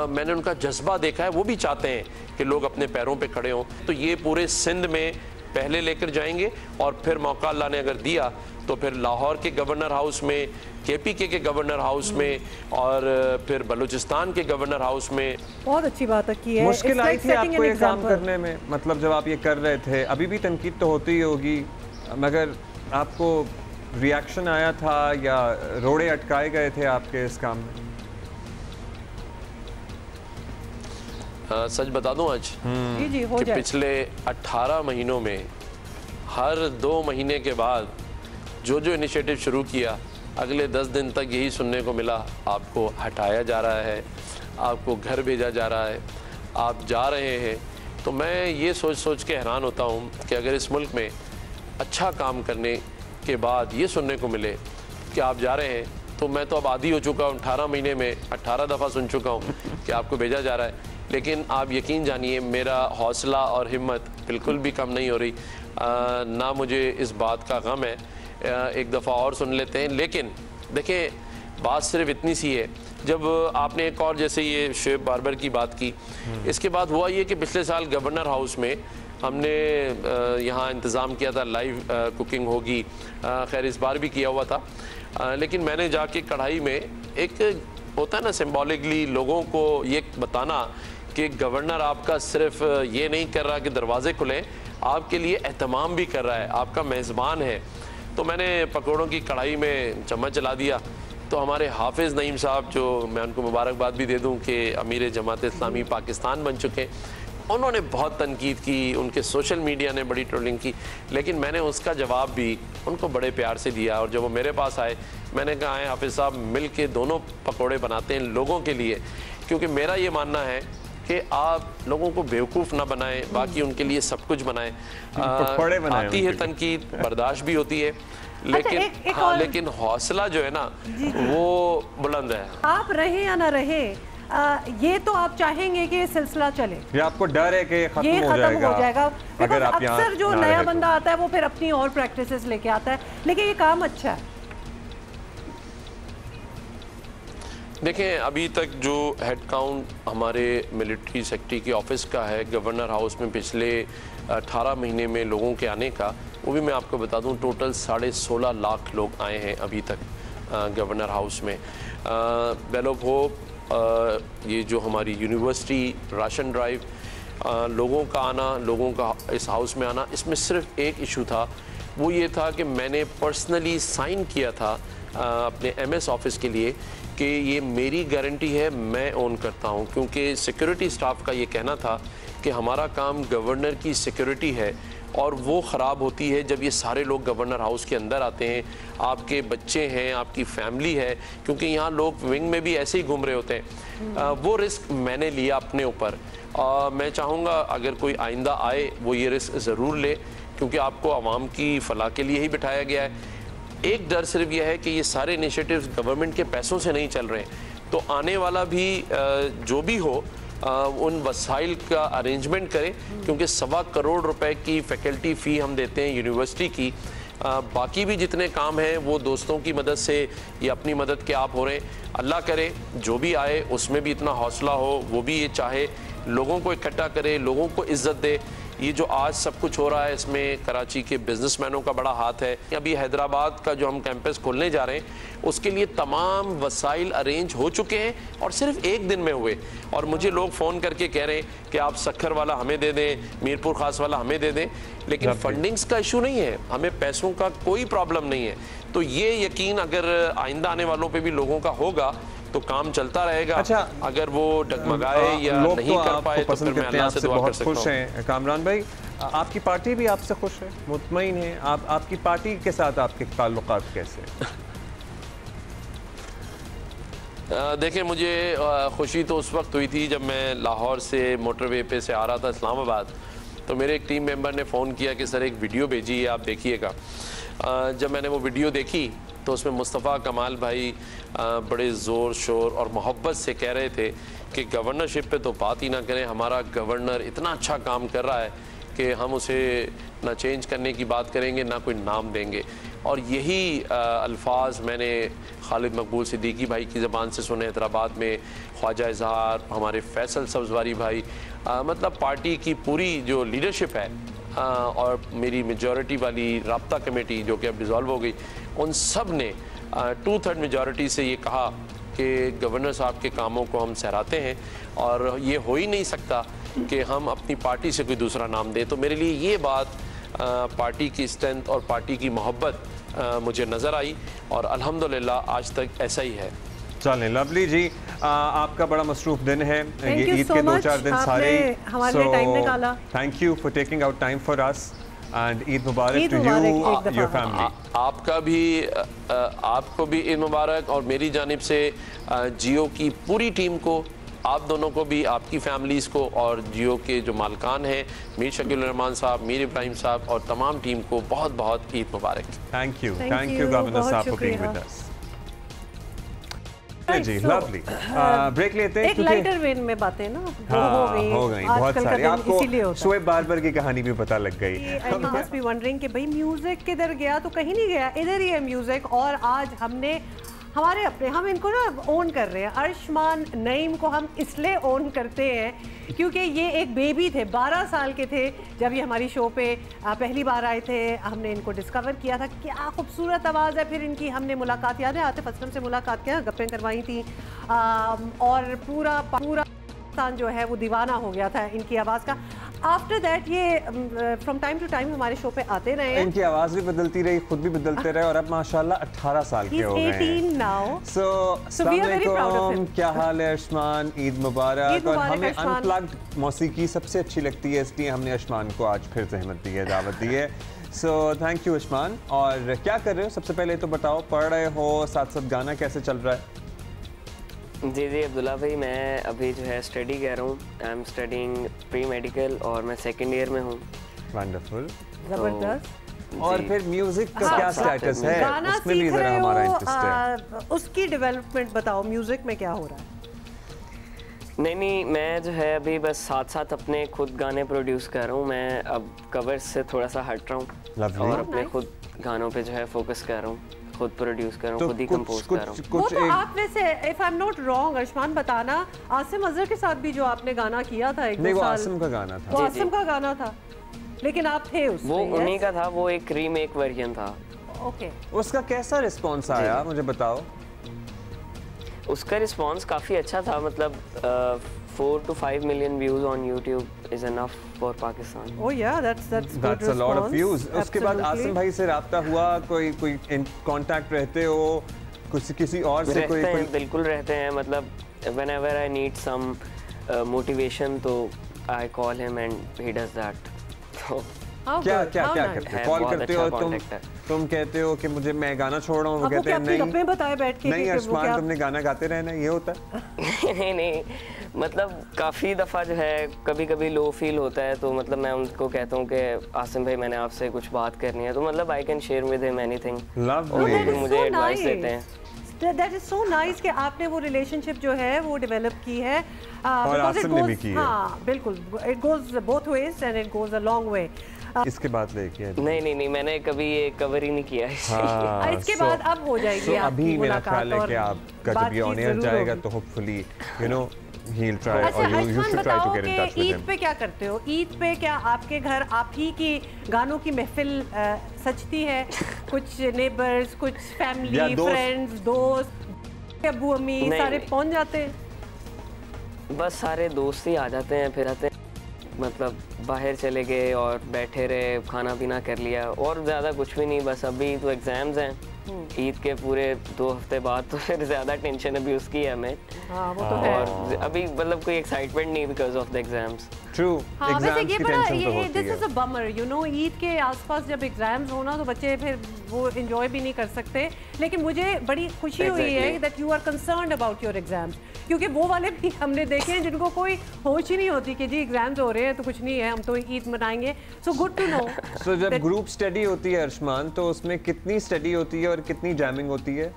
मैंने उनका जज्बा देखा है, वो भी चाहते हैं कि लोग अपने पैरों पे खड़े हों। तो ये पूरे सिंध में पहले लेकर जाएंगे और फिर मौका अल्लाह ने अगर दिया तो फिर लाहौर के गवर्नर हाउस में, KPK के गवर्नर हाउस में, और फिर बलूचिस्तान के गवर्नर हाउस में। बहुत अच्छी बात की है। मुश्किल आई थी आपको ये काम करने में? मतलब जब आप ये कर रहे थे, अभी भी तनकीद तो होती ही होगी, मगर आपको रिएक्शन आया था या रोड़े अटकाए गए थे आपके इस काम में? सच बता दूं आज जी हो कि जाए। पिछले 18 महीनों में हर 2 महीने के बाद जो जो इनिशिएटिव शुरू किया, अगले 10 दिन तक यही सुनने को मिला, आपको हटाया जा रहा है, आपको घर भेजा जा रहा है, आप जा रहे हैं। तो मैं ये सोच सोच के हैरान होता हूँ कि अगर इस मुल्क में अच्छा काम करने के बाद ये सुनने को मिले कि आप जा रहे हैं, तो मैं तो अब आदी हो चुका हूँ, 18 महीने में 18 दफ़ा सुन चुका हूँ कि आपको भेजा जा रहा है। लेकिन आप यकीन जानिए मेरा हौसला और हिम्मत बिल्कुल भी कम नहीं हो रही, ना मुझे इस बात का गम है। एक दफ़ा और सुन लेते हैं। लेकिन देखिए बात सिर्फ इतनी सी है, जब आपने एक और जैसे ये शुएब बारबर की बात की, इसके बाद हुआ ये कि पिछले साल गवर्नर हाउस में हमने यहाँ इंतज़ाम किया था लाइव कुकिंग होगी, खैर इस बार भी किया हुआ था, लेकिन मैंने जाके कढ़ाई में एक होता है ना सिंबॉलिकली लोगों को ये बताना कि गवर्नर आपका सिर्फ ये नहीं कर रहा कि दरवाजे खुलें, आपके लिए एहतमाम भी कर रहा है, आपका मेज़बान है। तो मैंने पकौड़ों की कढ़ाई में चम्मच चला दिया। तो हमारे हाफिज़ नईम साहब, जो मैं उनको मुबारकबाद भी दे दूं कि अमीर जमात इस्लामी पाकिस्तान बन चुके हैं, उन्होंने बहुत तनकीद की, उनके सोशल मीडिया ने बड़ी ट्रोलिंग की, लेकिन मैंने उसका जवाब भी उनको बड़े प्यार से दिया। और जब वो मेरे पास आए, मैंने कहा है हाफिज़ साहब, मिल के दोनों पकौड़े बनाते हैं लोगों के लिए, क्योंकि मेरा ये मानना है कि आप लोगों को बेवकूफ़ ना बनाएं, बाकी उनके लिए सब कुछ बनाएं। आती है तनकीद, बर्दाश्त भी होती है, लेकिन हाँ, लेकिन हौसला जो है ना वो बुलंद है। आप रहे या ना रहे, ये तो आप चाहेंगे कि ये सिलसिला चले, ये आपको डर है कि खत्म हो जाएगा अगर आप अक्सर जो नया बंदा आता है वो फिर अपनी और प्रैक्टिसेस लेके आता है, लेकिन ये काम अच्छा है। देखें, अभी तक जो हेड काउंट हमारे मिलिट्री सेक्रेटरी के ऑफिस का है गवर्नर हाउस में पिछले 18 महीने में लोगों के आने का, वो भी मैं आपको बता दूं, टोटल 16.5 लाख लोग आए हैं अभी तक गवर्नर हाउस में। बेल ऑफ होप, ये जो हमारी यूनिवर्सिटी राशन ड्राइव, लोगों का आना, लोगों का इस हाउस में आना, इसमें सिर्फ एक इशू था, वो ये था कि मैंने पर्सनली साइन किया था अपने MS ऑफिस के लिए कि ये मेरी गारंटी है, मैं ओन करता हूँ, क्योंकि सिक्योरिटी स्टाफ का ये कहना था कि हमारा काम गवर्नर की सिक्योरिटी है और वो ख़राब होती है जब ये सारे लोग गवर्नर हाउस के अंदर आते हैं, आपके बच्चे हैं, आपकी फैमिली है, क्योंकि यहाँ लोग विंग में भी ऐसे ही घूम रहे होते हैं। वो रिस्क मैंने लिया अपने ऊपर। मैं चाहूँगा अगर कोई आइंदा आए वो ये रिस्क ज़रूर ले, क्योंकि आपको आवाम की फ़लाह के लिए ही बिठाया गया है। एक डर सिर्फ यह है कि ये सारे इनिशिएटिव्स गवर्नमेंट के पैसों से नहीं चल रहे हैं, तो आने वाला भी जो भी हो उन वसाइल का अरेंजमेंट करें, क्योंकि 1.25 करोड़ रुपए की फैकल्टी फ़ी हम देते हैं यूनिवर्सिटी की। बाकी भी जितने काम हैं वो दोस्तों की मदद से या अपनी मदद के आप हो रहे हैं। अल्लाह करे जो भी आए उसमें भी इतना हौसला हो, वो भी ये चाहे लोगों को इकट्ठा करे, लोगों को इज्जत दे। ये जो आज सब कुछ हो रहा है इसमें कराची के बिजनेसमैनों का बड़ा हाथ है। अभी हैदराबाद का जो हम कैंपस खोलने जा रहे हैं उसके लिए तमाम वसाइल अरेंज हो चुके हैं और सिर्फ एक दिन में हुए, और मुझे लोग फ़ोन करके कह रहे हैं कि आप सक्खर वाला हमें दे दें, मीरपुर खास वाला हमें दे दें, लेकिन फंडिंग्स का इशू नहीं है, हमें पैसों का कोई प्रॉब्लम नहीं है। तो ये यकीन अगर आइंदा आने वालों पर भी लोगों का होगा तो काम चलता रहेगा। अच्छा, अगर वो डगमगाए या नहीं कर पाए तो फिर मैं अल्लाह से दुआ कर सकता हूं। खुश हैं कामरान भाई, आपकी पार्टी भी आपसे खुश है, मुतमईन है? आपकी पार्टी के साथ आपके ताल्लुकात कैसे? देखें, मुझे खुशी तो उस वक्त हुई थी जब मैं लाहौर से मोटरवे पे से आ रहा था इस्लामाबाद, तो मेरे एक टीम मेंबर ने फ़ोन किया कि सर एक वीडियो भेजी है, आप देखिएगा। जब मैंने वो वीडियो देखी तो उसमें मुस्तफ़ा कमाल भाई बड़े ज़ोर शोर और मोहब्बत से कह रहे थे कि गवर्नरशिप पे तो बात ही ना करें, हमारा गवर्नर इतना अच्छा काम कर रहा है कि हम उसे ना चेंज करने की बात करेंगे ना कोई नाम देंगे। और यही अल्फाज मैंने खालिद मकबूल सिद्दीकी भाई की ज़बान से सुने हैदराबाद में, ख्वाजा इजहार, हमारे फैसल सब्ज़वारी भाई, मतलब पार्टी की पूरी जो लीडरशिप है और मेरी मेजॉरिटी वाली राब्ता कमेटी जो कि अब डिज़ोल्व हो गई, उन सब ने 2/3 मेजॉरिटी से ये कहा कि गवर्नर साहब के कामों को हम सराहते हैं और ये हो ही नहीं सकता कि हम अपनी पार्टी से कोई दूसरा नाम दें। तो मेरे लिए ये बात पार्टी की स्ट्रेंथ और पार्टी की मोहब्बत मुझे नज़र आई और अल्हम्दुलिल्लाह आज तक ऐसा ही है। चलें, लवली जी, आपका बड़ा मसरूफ दिन है, ये ईद के 2-4 दिन सारे हमारे लिए टाइम निकाला। Thank you for taking out time for us and Eid Mubarak to you your family. आपका भी आपको भी ईद मुबारक और मेरी जानिब से जियो की पूरी टीम को, आप दोनों को भी, आपकी फैमिलीज़ को और जियो के जो मालकान हैं मीर शकील रहमान साहब, मीर इब्राहिम साहब और तमाम टीम को बहुत बहुत Eid Mubarak. Thank you governor साहब फॉर बीइंग विद अस। जी लवली, ब्रेक लेते हैं। एक लाइटर वेन में बातें ना हो गई बहुत सारी। आपको शोएब बारबर की कहानी भी पता लग गई। आई मस्ट बी वंडरिंग कि भाई म्यूजिक किधर गया, तो कहीं नहीं गया, इधर ही है म्यूजिक। और आज हमने हमारे अपने, हम इनको ना ओन कर रहे हैं। अर्शमान नईम को हम इसलिए ओन करते हैं क्योंकि ये एक बेबी थे, 12 साल के थे जब ये हमारी शो पे पहली बार आए थे। हमने इनको डिस्कवर किया था, क्या खूबसूरत आवाज़ है। फिर इनकी हमने मुलाकात, याद है, आतिफ असलम से मुलाकात किया, गप्पें करवाई थी और पूरा जो है वो दीवाना हो गया था इनकी आवाज़ का। आफ्टर दैट ये फ्रॉम टाइम टू टाइम हमारे शो पे आते रहे हैं। इनकी आवाज भी बदलती रही, खुद भी बदलते रहे और अब माशाल्लाह 18 साल के हो गए हैं। So we are very proud of him. क्या हाल है अर्शमान? ईद मुबारक। और हमें अनप्लग्ड मौसीकी सबसे अच्छी लगती है, इसलिए हमने अर्शमान को आज फिर ज़हमत दी है, दावत दी है। So thank you Arshman. और क्या कर रहे हो? सबसे पहले तो बताओ, पढ़ रहे हो, साथ साथ गाना कैसे चल रहा है? जी अब्दुल्ला भाई, मैं अभी जो है स्टडी कर रहा हूँ। I am studying pre medical और मैं सेकंड ईयर में हूँ। वंडरफुल, जबरदस्त। और फिर म्यूजिक का क्या स्टेटस है? गाना उसमें भी सीख जरा रहे हमारा हो, इंटरेस्ट है। उसकी डेवलपमेंट बताओ, म्यूजिक में क्या हो रहा है? नहीं, मैं जो है अभी बस साथ साथ अपने खुद गाने प्रोड्यूस कर रहा हूँ। मैं अब कवर्स से थोड़ा सा हट रहा हूँ और अपने खुद गानों पे जो है फोकस कर रहा हूँ, खुद प्रोड्यूस कर रहा हूँ, खुद ही कंपोज कर रहा हूँ। वो तो आप में से, if I am not wrong, Arshman बताना, आसिम अजहर के साथ भी जो आपने गाना किया था एक 2 साल, वो आसिम का गाना था। वो आसिम का गाना था, लेकिन आप थे उसमें। वो उन्हीं का था, वो एक रीमेक वर्जन था। ओके, उसका कैसा रिस्पॉन्स आया मुझे बताओ? उसका रिस्पॉन्स काफ़ी अच्छा था, मतलब 4 to 5 million views on YouTube is enough for Pakistan. Oh yeah, that's good a lot of views. उसके बाद Absolutely. आसिम भाई से राब्ता हुआ, कोई कांटेक्ट रहते हो किसी और से? कोई बिल्कुल रहते हैं, मतलब whenever I need some motivation तो I call him and he does that. तो क्या करते हो? कॉल करते हो तुम कहते हो कि मैं गाना छोड़ रहा हूँ, वो कहते हैं नहीं बताए बैठ के नहीं अर्शमान तुमने गाना गाते रहना, ये होता है? नहीं, मतलब काफ़ी दफ़ा जो है कभी कभी लो फील होता है, तो मतलब मैं उनको कहता हूँ कि आसिम भाई मैंने आपसे कुछ बात करनी है, तो मतलब I can share with him anything. मुझे एडवाइस देते हैं। That is so nice कि आपने वो रिलेशनशिप जो है वो डेवलप की है, और आसिम ने भी की है। हाँ बिल्कुल, it goes both ways and it goes a long way. इसके बाद लेके नहीं, मैंने कभी ये कवर ही नहीं किया है। इसके बाद अब हो जाएगी आपकी अभी मेरा मुलाकात, ख्याल है कि आपका जब ये ऑन एयर जाएगा तो hopefully you know he'll try or you should try to get in touch with him. Eid पे क्या करते हो? ईद पे क्या आपके घर आप ही की गानों की महफिल सजती है? कुछ नेबर्स, कुछ फैमिली, फ्रेंड्स, दोस्त, अब्बू अम्मी सारे पहुंच जाते हैं? बस सारे दोस्त ही आ जाते हैं, फिर आते हैं, मतलब बाहर चले गए और बैठे रहे, खाना पीना कर लिया, और ज़्यादा कुछ भी नहीं। बस अभी तो एग्ज़ाम्स हैं ईद के पूरे 2 हफ्ते बाद, तो फिर ज़्यादा टेंशन अभी उसकी है हमें। हाँ, वो तो है। और अभी मतलब कोई एक्साइटमेंट नहीं because of the exams. True, exams की टेंशन तो होती है। This is a bummer, you know, Eid के आसपास जब एग्जाम्स हो ना तो बच्चे फिर वो एंजॉय भी नहीं कर सकते। लेकिन मुझे बड़ी खुशी हुई है that you are concerned about your exams, क्योंकि वो वाले भी हमने देखे हैं जिनको कोई होश ही नहीं होती कि जी एग्जाम्स हो रहे हैं तो कुछ नहीं है, हम तो ईद मनाएंगे। So good to know. So जब ग्रुप स्टडी होती है अर्शमान, तो उसमें कितनी स्टडी होती है और कितनी जैमिंग होती है?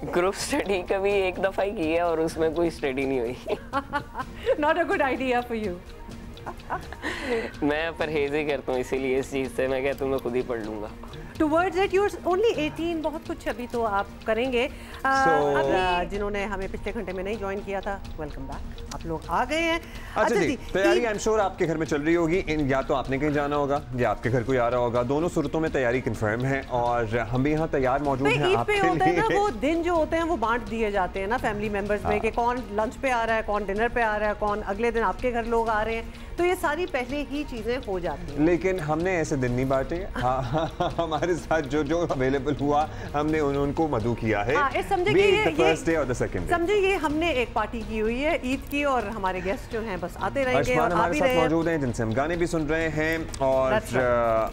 ग्रुप स्टडी कभी एक दफा ही की है और उसमें कोई स्टडी नहीं हुई। Not a good idea for you. मैं परहेज ही करता हूँ इसीलिए इस चीज़ से, मैं कहता हूँ मैं खुद ही पढ़ लूँगा। Towards it, you're only 18, बहुत कुछ अभी तो आप करेंगे। अभी जिन्होंने हमें पिछले घंटे में नहीं ज्वाइन किया था, वेलकम बैक, आप लोग आ गए हैं। अच्छा जी, तैयारी आई एम श्योर आपके घर में चल रही होगी, या तो आपने कहीं जाना होगा या आपके घर कोई आ रहा होगा, दोनों सूरतों में तैयारी कंफर्म है और हम भी यहाँ तैयार मौजूद हैं आपके लिए। होता है ना, वो दिन जो होते हैं वो बांट दिए जाते हैं ना फैमिली मेंबर्स में, कि कौन लंच पे आ रहा है, कौन डिनर पे आ रहा है, कौन अगले दिन आपके घर लोग आ रहे हैं, तो ये सारी पहले ही चीजें हो जाती हैं। लेकिन हमने ऐसे दिन नहीं बांटे। हमारे साथ जो अवेलेबल हुआ हमने उनको मदू किया है। समझे कि ये हमने एक पार्टी की हुई है ईद की, और हमारे गेस्ट जो हैं बस आते रहेंगे और हमारे साथ मौजूद हैं, जिनसे हम गाने भी सुन रहे हैं और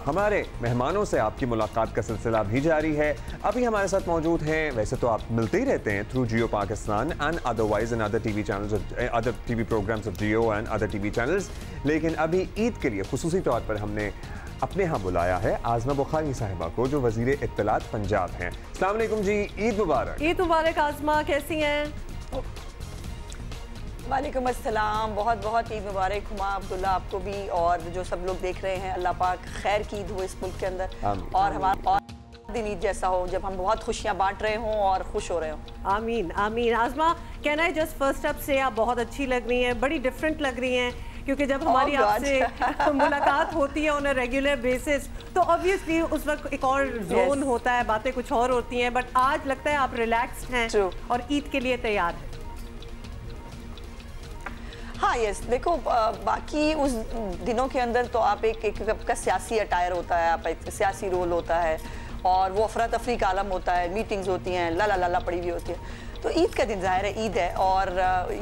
हमारे मेहमानों से आपकी मुलाकात का सिलसिला भी जारी है। अभी हमारे साथ मौजूद हैं, वैसे तो आप मिलते ही रहते हैं through Geo Pakistan and otherwise in other TV channels, other TV programmes of Geo and other TV channels, लेकिन अभी ईद के लिए खुसूसी तौर पर हमने अपने यहाँ बुलाया है आज़मा बुखारी साहिबा को, जो वज़ीर इत्तलात पंजाब हैं। अस्सलाम वालेकुम जी, ईद मुबारक। ईद मुबारक आज़मा, कैसी हैं? वालेकुम अस्सलाम, बहुत बहुत ईद मुबारक हुमा अब्दुल्ला, आपको भी और जो सब लोग देख रहे हैं। अल्लाह पाक खैर की ईद हो इस मुल्क के अंदर और हमारा और दिन ईद जैसा हो जब हम बहुत खुशियाँ बांट रहे हों और खुश हो रहे हों। आमीन आमीन। आज़मा, can I just first up से आप बहुत अच्छी लग रही हैं, बड़ी डिफरेंट लग रही हैं, क्योंकि जब हमारी आपसे मुलाकात होती है ऑन अ रेगुलर बेसिस तो ऑब्वियसली उस वक्त एक और जोन होता है, बातें कुछ और होती हैं, बट आज लगता है आप रिलैक्स्ड हैं और ईद के लिए तैयार हैं। हाँ यस, देखो बाकी उस दिनों के अंदर तो आप एक आपका सियासी अटायर होता है, आप एक सियासी रोल होता है और वो अफरा तफरी का आलम होता है, मीटिंग्स होती हैं, ला ला ला ला पड़ी हुई होती है। तो ईद का दिन ज़ाहिर है ईद है और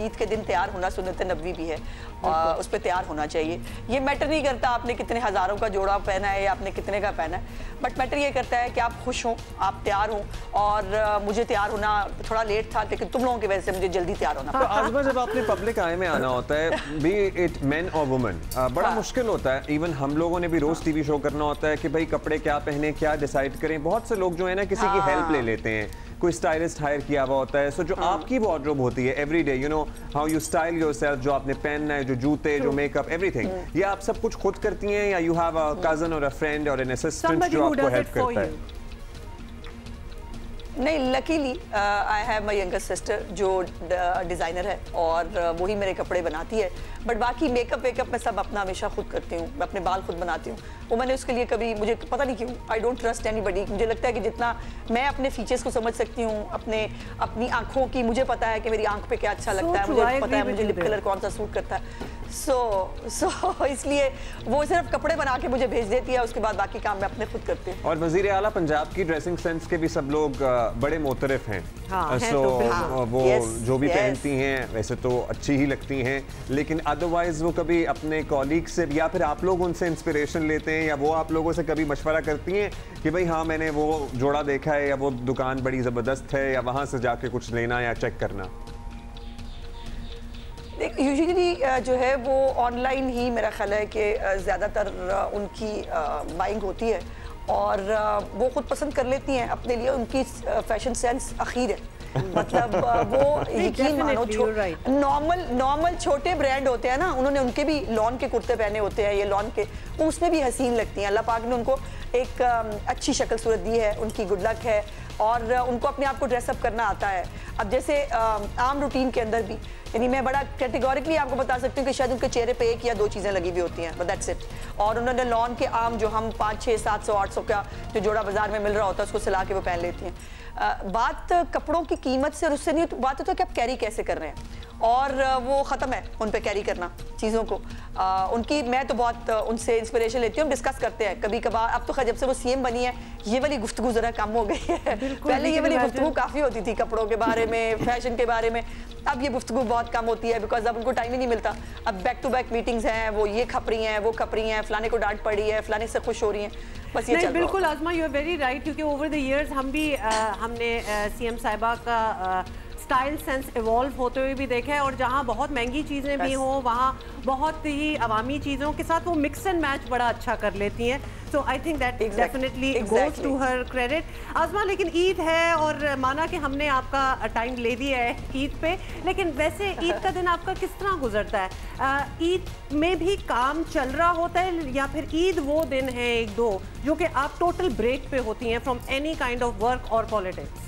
ईद के दिन तैयार होना सुन्नत नबवी भी है और उस पर तैयार होना चाहिए। ये मैटर नहीं करता आपने कितने हज़ारों का जोड़ा पहना है या आपने कितने का पहना है, बट मैटर ये करता है कि आप खुश हों, आप तैयार हों। और मुझे तैयार होना थोड़ा लेट था लेकिन तुम लोगों की वजह से मुझे जल्दी तैयार होना। तो आज़मा, जब आपने पब्लिक आई में आना होता है, बी इट मैन और वुमेन, बड़ा मुश्किल होता है। इवन हम लोगों ने भी रोज़ टीवी शो करना होता है कि भाई कपड़े क्या पहने, क्या डिसाइड करें। बहुत से लोग जो है ना किसी की हेल्प ले लेते हैं, कोई स्टाइलिस्ट हायर किया हुआ होता है। सो जो आपकी वार्डरोब होती है every day, you know how you style yourself, जो आपने पहनना है, जो जूते, जो मेकअप, एवरीथिंग, ये आप सब कुछ खुद करती हैं या यू हैव अ कजन और अ फ्रेंड और एन असिस्टेंट जो आपको हेल्प करता है? नहीं, luckily I have my younger sister जो डिज़ाइनर है और वही मेरे कपड़े बनाती है। बट बाकी मेकअप वेकअप मैं सब अपना हमेशा खुद करती हूँ, मैं अपने बाल खुद बनाती हूँ। वो मैंने उसके लिए कभी, मुझे पता नहीं क्यों, आई डोंट ट्रस्ट एनीबडी। मुझे लगता है कि जितना मैं अपने फीचर्स को समझ सकती हूँ, अपनी आंखों की, मुझे पता है कि मेरी आंख पे क्या अच्छा लगता है, मुझे पता है मुझे लिप कलर कौन सा सूट करता है। सो इसलिए वो सिर्फ कपड़े बना के मुझे भेज देती है, उसके बाद बाकी काम मैं अपने खुद करती हूँ। और वज़ीर आला पंजाब की ड्रेसिंग सेंस के भी सब लोग बड़े मोतरफ हैं। सो वो जो भी पहनती हैं वैसे तो अच्छी ही लगती हैं, लेकिन अदरवाइज वो कभी अपने कॉलीग से या फिर आप लोग उनसे इंस्पिरेशन लेते हैं या वो आप लोगों से कभी मशवरा करती हैं कि भाई हाँ मैंने वो जोड़ा देखा है या वो दुकान बड़ी ज़बरदस्त है या वहाँ से जाके कुछ लेना या चेक करना? यूजुअली जो है वो ऑनलाइन ही मेरा ख्याल है कि ज़्यादातर उनकी बाइंग होती है और वो खुद पसंद कर लेती हैं अपने लिए। उनकी फैशन सेंस अखीर है, मतलब वो यकीन मानो नॉर्मल छोटे ब्रांड होते हैं ना, उन्होंने उनके भी लॉन के कुर्ते पहने होते हैं, ये लॉन के, वो उसमें भी हसीन लगती हैं। अल्लाह पाक ने उनको एक अच्छी शक्ल सूरत दी है, उनकी गुड लक है और उनको अपने आप को ड्रेसअप करना आता है। अब जैसे आम रूटीन के अंदर भी, यानी मैं बड़ा कैटेगोरिकली आपको बता सकती हूँ कि शायद उनके चेहरे पे एक या दो चीज़ें लगी हुई होती हैं, बट दैट्स इट। और उन्होंने लॉन के आम जो हम 500, 700, 800 का जो जोड़ा बाजार में मिल रहा होता है उसको सिला के वो पहन लेती हैं। बात कपड़ों की कीमत से और उससे नहीं, बात होता है कि आप कैरी कैसे कर रहे हैं और वो ख़त्म है उन पे कैरी करना चीज़ों को। उनकी मैं तो बहुत उनसे इंस्पिरेशन लेती हूँ, डिस्कस करते हैं कभी कभार। अब तो खैर जब से वो सीएम बनी है ये वाली गुफ्तगू ज़रा कम हो गई है। पहले ये वाली गुफ्तगू काफ़ी होती थी कपड़ों के बारे में, फैशन के बारे में। अब ये गुफ्तगू बहुत कम होती है बिकॉज अब उनको टाइम ही नहीं मिलता। अब बैक टू बैक मीटिंग्स हैं, वो ये खप रही हैं, वो खप रही हैं, फलाने को डांट पड़ी है, फलाने से खुश हो रही हैं, बस ये चल रहा है। बिल्कुल आज़मा, यू आर वेरी राइट, क्योंकि ओवर द इयर्स हम भी हमने सीएम साहिबा का स्टाइल सेंस इवॉल्व होते हुए भी देखा है और जहाँ बहुत महंगी चीज़ें भी हों वहाँ बहुत ही अवामी चीज़ों के साथ वो मिक्स एंड मैच बड़ा अच्छा कर लेती हैं। So I think that definitely goes to her credit. Azma, लेकिन ईद है और माना कि हमने आपका टाइम ले दिया है ईद पे, लेकिन वैसे ईद का दिन आपका किस तरह गुजरता है? ईद में भी काम चल रहा होता है या फिर ईद वो दिन है एक दो जो कि आप टोटल ब्रेक पे होती हैं from any kind of work और पॉलिटिक्स?